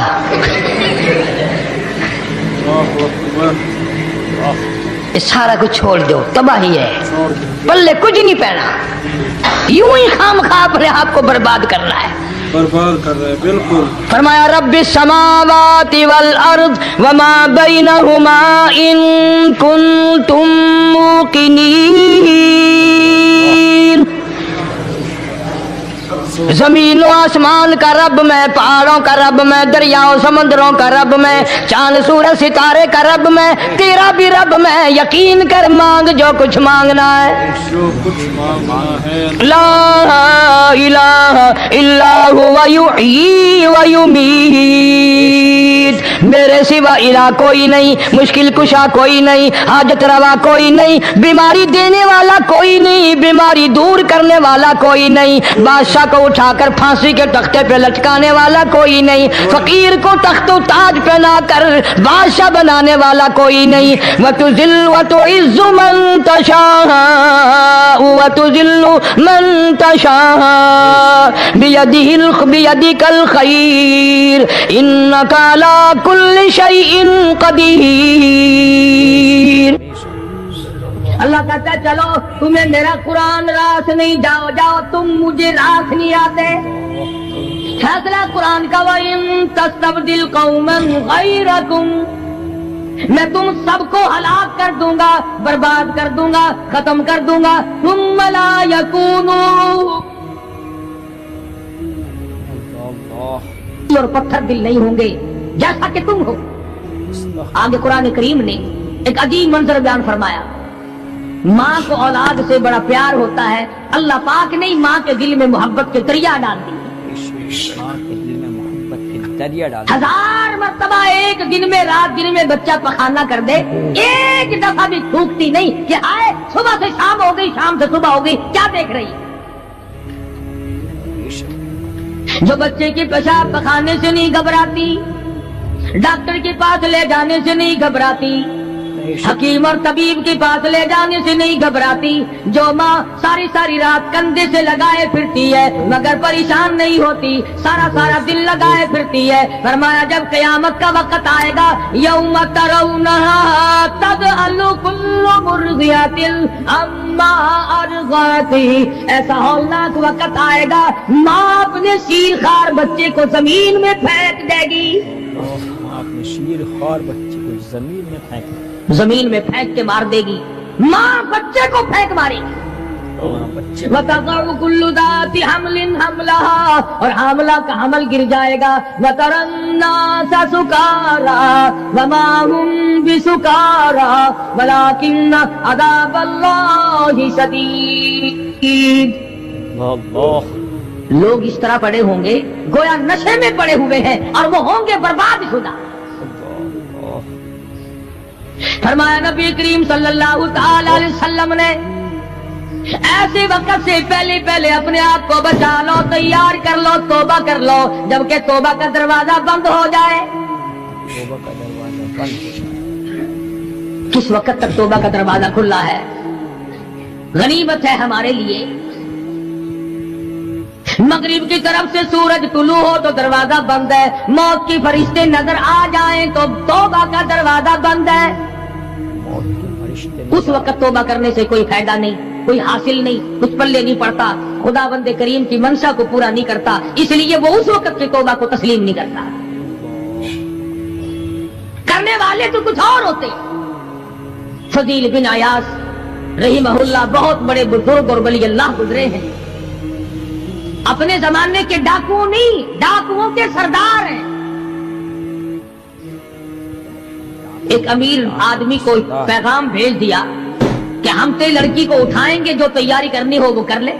A: سارا کچھ چھوڑ دو، تباہی ہے، پلے کچھ نہیں پہنا، یوں ہی خام خواہ اپنے آپ کو برباد کرنا ہے،
C: برباد کر رہے ہیں۔ بالکل
A: فرمایا رب السماوات والارض وما بینہما ان کنتم موقنین۔ زمین و آسمان کا رب میں، پہاڑوں کا رب میں، دریاؤں سمندروں کا رب میں، چاند سورج ستارے کا رب میں، تیرا بھی رب میں، یقین کر مانگ جو کچھ مانگنا ہے۔
C: جو کچھ مانگنا ہے،
A: لا الہ الا ہوا یحیی و یمیت، میرے سوا الہ کوئی نہیں، مشکل کشا کوئی نہیں، حاجت روا کوئی نہیں، بیماری دینے والا کوئی نہیں، بیماری دور کرنے والا کوئی نہیں، بادشاہ کو اٹھا کر پھانسی کے تختے پہ لٹکانے والا کوئی نہیں، فقیر کو تخت و تاج پہنا کر بادشاہ بنانے والا کوئی نہیں۔ وَتُذِلُّ وَتُعِزُّ مَن تَشَاءُ وَتُذِلُّ مَن تَشَاءُ بِيَدِكَ الْخَيْرُ إِنَّكَ عَلَى كُلِّ شَيْءٍ قَدِيرٌ۔ اللہ کہتا ہے چلو تمہیں میرا قرآن راس نہیں، جاؤ جاؤ، تم مجھے راس نہیں آتے۔ فیصلہ قرآن کا وَإِن تَسْتَبْدِلْ قَوْمًا غَيْرَكُمْ، میں تم سب کو ہلاک کر دوں گا، برباد کر دوں گا، ختم کر دوں گا، ثُمَّ لَا يَكُونُوا، اور پتھر دل نہیں ہوں گے جیسا کہ تم ہو۔ آگے قرآن کریم نے ایک عجیب منظر بیان فرمایا، ماں کو اولاد سے بڑا پیار ہوتا ہے، اللہ پاک نے ماں کے دل میں محبت کے دریا ڈال دی۔
B: ماں کے دل میں محبت کے دریا ڈال
A: 1000 مرتبہ ایک دن میں رات دن میں بچہ پخانہ کر دے، ایک دفعہ بھی تھوکتی نہیں کہ آئے صبح سے شام ہو گئی، شام سے صبح ہو گئی، کیا دیکھ رہی ہے؟ جو بچے کے پیشاب پخانے سے نہیں گھبراتی، ڈاکٹر کے پاس لے جانے سے نہیں گھبراتی، حکیم اور طبیب کے پاس لے جانے سے نہیں گھبراتی، جو ماں ساری ساری رات کندھے سے لگائے پھرتی ہے مگر پریشان نہیں ہوتی، سارا دن لگائے پھرتی ہے، فرمایا جب قیامت کا وقت آئے گا یوم ترونہا تذہل کل مرضعۃ عما ارضعت، ایسا ہولناک وقت آئے گا ماں اپنے شیر خوار بچے کو زمین میں پھینک دے گی،
B: اپنے شیر خوار بچے کو زمین میں پھینک
A: زمین میں پھینک کے مار دے گی، ماں بچے کو پھینک مارے گی، وَتَضَعُ كُلُّ ذَاتِ حَمْلٍ حَمْلَهَا، اور حاملہ کا حمل گر جائے گا، وَتَرَى النَّاسَ سُكَارَىٰ وَمَا هُمْ بِسُكَارَىٰ وَلَٰكِنَّ عَذَابَ اللَّهِ شَدِيدٌ۔ لوگ اس طرح پڑے ہوں گے گویا نشے میں پڑے ہوئے ہیں اور وہ ہوں گے برباد شدہ۔ فرمایا نبی کریم صلی اللہ تعالی علیہ وسلم نے ایسے وقت سے پہلے اپنے آپ کو بچا لو، تیار کر لو، توبہ کر لو، جبکہ توبہ کا دروازہ بند ہو جائے۔
B: توبہ کا دروازہ بند ہو جائے،
A: کس وقت تک توبہ کا دروازہ کھلا ہے؟ غنیمت ہے ہمارے لیے، مغرب کی طرف سے سورج طلوع ہو تو دروازہ بند ہے، موت کے فرشتے نظر آ جائیں تو توبہ کا دروازہ بند ہے، اس وقت توبہ کرنے سے کوئی فائدہ نہیں، کوئی حاصل نہیں، کچھ پلے نہیں پڑتا، خدا بند کریم کی منشا کو پورا نہیں کرتا، اس لیے وہ اس وقت کی توبہ کو تسلیم نہیں کرتا۔ کرنے والے تو کچھ اور ہوتے۔ فضیل بن عیاض رحمہ اللہ بہت بڑے بزرگ اور ولی اللہ گزرے ہیں، اپنے زمانے کے ڈاکو نہیں، ڈاکوؤں کے سردار ہیں۔ ایک امیر آدمی کو پیغام بھیج دیا کہ ہم تے لڑکی کو اٹھائیں گے، جو تیاری کرنی ہو وہ کر لے۔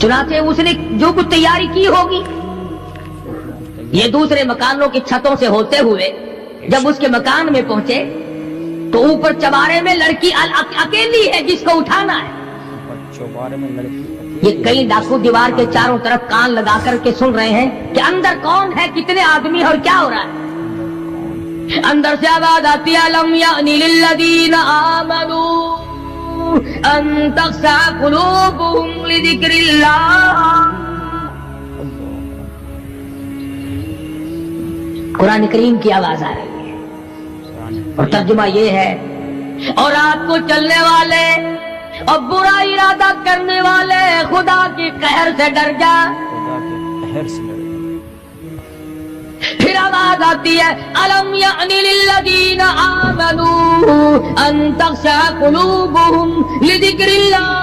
A: چنانچہ اس نے جو کچھ تیاری کی ہوگی، یہ دوسرے مکانوں کی چھتوں سے ہوتے ہوئے جب اس کے مکان میں پہنچے تو اوپر چوارے میں لڑکی اکیلی ہے جس کو اٹھانا ہے۔
B: چوبارے میں لڑکی،
A: یہ کئی ڈاکو دیوار کے چاروں طرف کان لگا کر کے سن رہے ہیں کہ اندر کون ہے، کتنے آدمی اور کیا ہو رہا ہے۔ اندر سے آواز آتی ہے لم یأنی للذین آمنوا ان تخشع قلوبهم لذکر اللہ۔ قرآن کریم کی آواز آ رہی ہے اور ترجمہ یہ ہے، اور رات کو چلنے والے اور برا ارادہ کرنے والے خدا کے قہر سے ڈر جا۔
B: خدا کے قہر سے ڈر جا۔
A: پھر آواز آتی ہے الم یأنی للذین آمنوا ان تخشع قلوبهم لذکر اللہ۔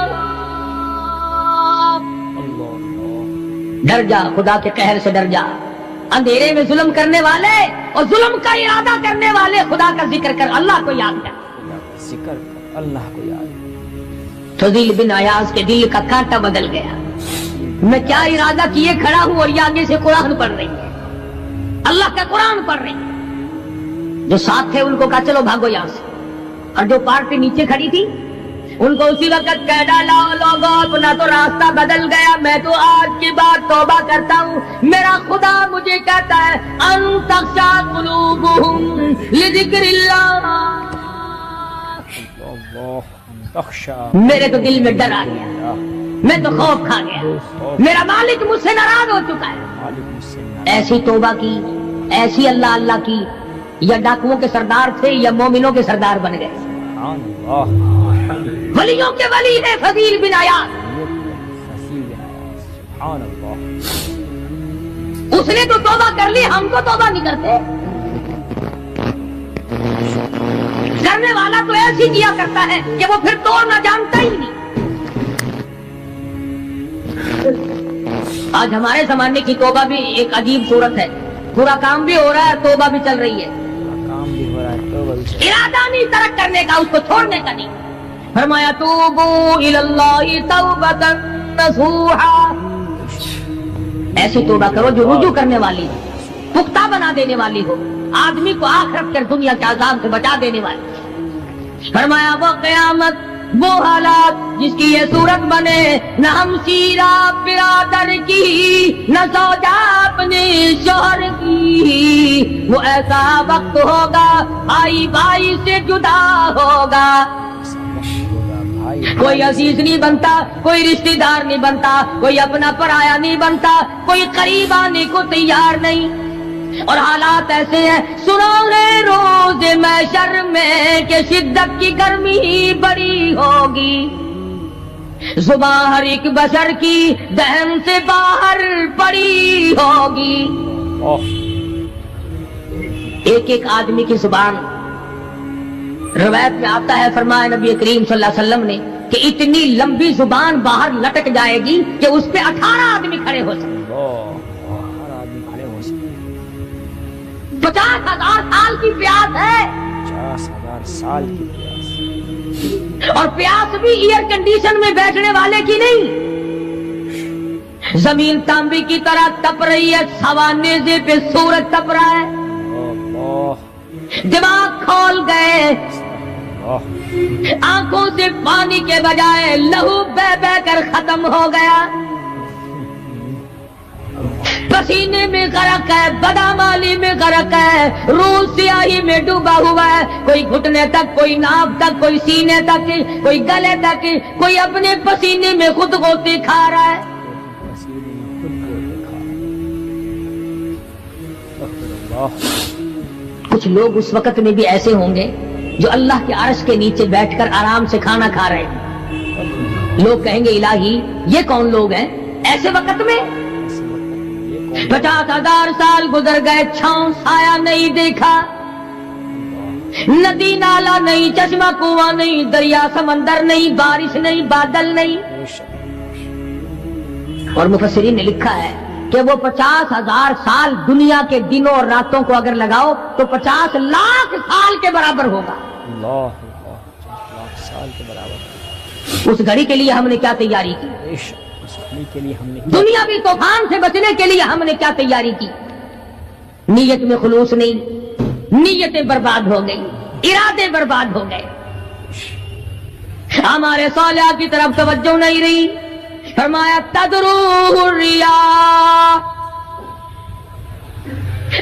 A: ڈر جا، خدا کے قہر سے ڈر جا۔ اندھیرے میں ظلم کرنے والے اور ظلم کا ارادہ کرنے والے خدا کا ذکر کر، اللہ کو یاد کر،
B: خدا کا ذکر کر، اللہ کو یاد کر۔
A: فضیل بن عیاض کے دل کا کانٹا بدل گیا، میں کیا ارادہ کیے کھڑا ہوں اور یہ آگے سے قرآن پڑھ رہی ہے، اللہ کا قرآن پڑھ رہی ہے۔ جو ساتھ تھے ان کو کہا چلو بھاگو یہاں سے، اور جو پارٹی نیچے کھڑی تھی ان کو اسی وقت کہہ ڈالا لوگوں اپنا تو راستہ بدل گیا، میں تو آج کے بعد توبہ کرتا ہوں، میرا خدا مجھے کہتا ہے ان تخشع قلوبهم لذکر اللہ۔ میرے تو دل میں ڈر آ گیا، میں تو خوف کھا گیا، میرا مالک مجھ سے ناراض ہو چکا ہے۔ ایسی توبہ کی، ایسی اللہ اللہ کی، یا ڈاکوؤں کے سردار تھے یا مومنوں کے سردار بن گئے۔ ولیوں کے ولی ہے فضیل بن عیاض، اس نے تو توبہ کر لی، ہم تو توبہ نہیں کرتے۔ کرنے والا تو ایسی کیا کرتا ہے کہ وہ پھر توڑنا جانتا ہی نہیں۔ آج ہمارے زمانے کی توبہ بھی ایک عجیب صورت ہے، پورا کام بھی ہو رہا ہے، توبہ بھی چل رہی ہے،
B: کام بھی ہو رہا ہے، توبہ بھی چل رہی ہے۔
A: ارادہ نہیں ترک کرنے کا، اس کو چھوڑنے کا نہیں۔ فرمایا توبوا الی اللہ توبۃ نصوحا، ایسی توبہ کرو جو رجوع کرنے والی ہو، پختہ بنا دینے والی ہو، آدمی کو آخرت کے دنیا کے عذاب سے بچا دینے والی۔ فرمایا وہ قیامت، وہ حالات جس کی یہ صورت بنے، نہ ہم سیرا برادر کی، نہ زوجہ اپنے شوہر کی، وہ ایسا وقت ہوگا بھائی بھائی سے جدا ہوگا، کوئی عزیز نہیں بنتا، کوئی رشتہ دار نہیں بنتا، کوئی اپنا پرایا نہیں بنتا، کوئی قریب آنے کو تیار نہیں۔ اور حالات ایسے ہیں، سنو گے روز محشر میں کہ شدت کی گرمی بڑی ہوگی، زبان ہر ایک بشر کی دہن سے باہر پڑی ہوگی۔ ایک ایک آدمی کی زبان، روایت میں آتا ہے، فرمایا نبی کریم صلی اللہ علیہ وسلم نے کہ اتنی لمبی زبان باہر لٹک جائے گی کہ اس پہ 18 آدمی کھڑے ہو سکتے، 50,000 سال کی پیاس ہے،
B: 50,000 سال کی پیاس،
A: اور پیاس بھی ایئر کنڈیشن میں بیٹھنے والے کی نہیں، زمین تانبے کی طرح تپ رہی ہے، ہوا نیزے پہ سورج تپ رہا ہے، دماغ کھول گئے، آنکھوں سے پانی کے بجائے لہو بہ بہ کر ختم ہو گیا، پسینے میں غرق ہے، بدامالی میں غرق ہے، روح سیاہی میں ڈوبا ہوا ہے، کوئی گھٹنے تک، کوئی ناف تک، کوئی سینے تک، کوئی گلے تک، کوئی اپنے پسینے میں خود غوطے کھا رہا ہے۔ کچھ لوگ اس وقت میں بھی ایسے ہوں گے جو اللہ کے عرش کے نیچے بیٹھ کر آرام سے کھانا کھا رہے ہیں، لوگ کہیں گے الہی یہ کون لوگ ہیں ایسے وقت میں؟ 50,000 سال گزر گئے، چھاؤں سایہ نہیں دیکھا، ندی نالا نہیں، چشمہ کنواں نہیں، دریا سمندر نہیں، بارش نہیں، بادل نہیں۔ اور مفسرین نے لکھا ہے کہ وہ 50,000 سال دنیا کے دنوں اور راتوں کو اگر لگاؤ تو 50 لاکھ سال کے برابر ہوگا۔
B: 50 لاکھ سال کے برابر۔
A: اس گھڑی کے لیے ہم نے کیا تیاری کی؟
B: کے لیے ہم نے
A: دنیاوی طوفان سے بچنے کے لیے ہم نے کیا تیاری کی؟ نیت میں خلوص نہیں، نیتیں برباد ہو گئی، ارادے برباد ہو گئے، ہمارے صالحہ کی طرف توجہ نہیں رہی۔ فرمایا تدروہ الرياح،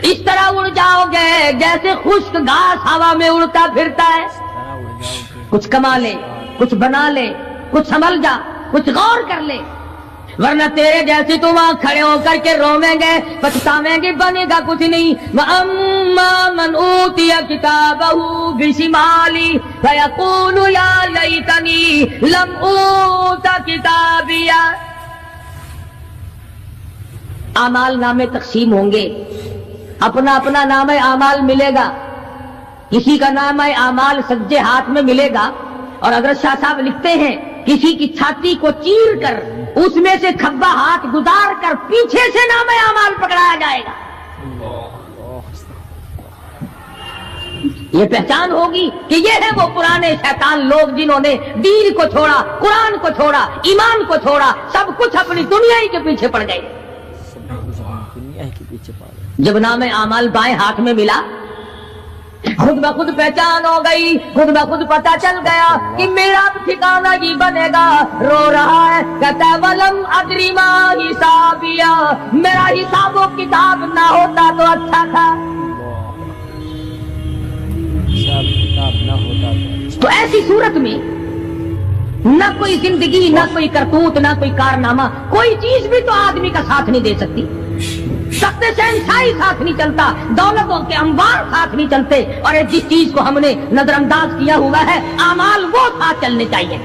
A: اس طرح اڑ جاؤ گے جیسے خشک گھاس ہوا میں اڑتا پھرتا ہے۔ کچھ کما لے، کچھ بنا لے، کچھ سنبھل جا، کچھ غور کر لے، ورنہ تیرے جیسے تو وہاں کھڑے ہو کر کے رویں گے، پچھتاویں گے، بنے گا کچھ نہیں۔ وَأَمَّا مَنْ أُوتِيَ كِتَابَهُ بِشِمَالِهِ فَيَقُولُ يَا لَيْتَنِي لَمْ أُوتَ كِتَابِيَهْ۔ اعمال نامے تقسیم ہوں گے، اپنا اپنا نامہ اعمال ملے گا، کسی کا نامہ اعمال سجے ہاتھ میں ملے گا، اور اگر شاہ صاحب لکھتے ہیں کسی کی چھاتی کو چیر کر اس میں سے کھبا ہاتھ گزار کر پیچھے سے نامہ اعمال پکڑایا جائے گا۔ یہ پہچان ہوگی کہ یہ ہے وہ پرانے شیطان لوگ جنہوں نے دین کو چھوڑا، قرآن کو چھوڑا، ایمان کو چھوڑا، سب کچھ اپنی دنیا ہی کے پیچھے پڑ گئے۔ جب نامہ اعمال بائیں ہاتھ میں ملا، خود بخود پہچان ہو گئی، خود بخود پتہ چل گیا کہ میرا ٹھکانہ ہی بنے گا۔ رو رہا ہے، کہتا ہے وَلَمْ أَدْرِ مَا حِسَابِيَهْ، میرا حساب و کتاب نہ ہوتا تو اچھا تھا۔
B: حساب کتاب نہ ہوتا
A: تو ایسی صورت میں نہ کوئی زندگی، نہ کوئی کرتوت، نہ کوئی کارنامہ، کوئی چیز بھی تو آدمی کا ساتھ نہیں دے سکتی۔ تخت شہنشاہی ساتھ نہیں چلتا، دولتوں کے انبار ساتھ نہیں چلتے، اور جس چیز کو ہم نے نظر انداز کیا ہوا ہے اعمال وہ ساتھ چلنے چاہیے۔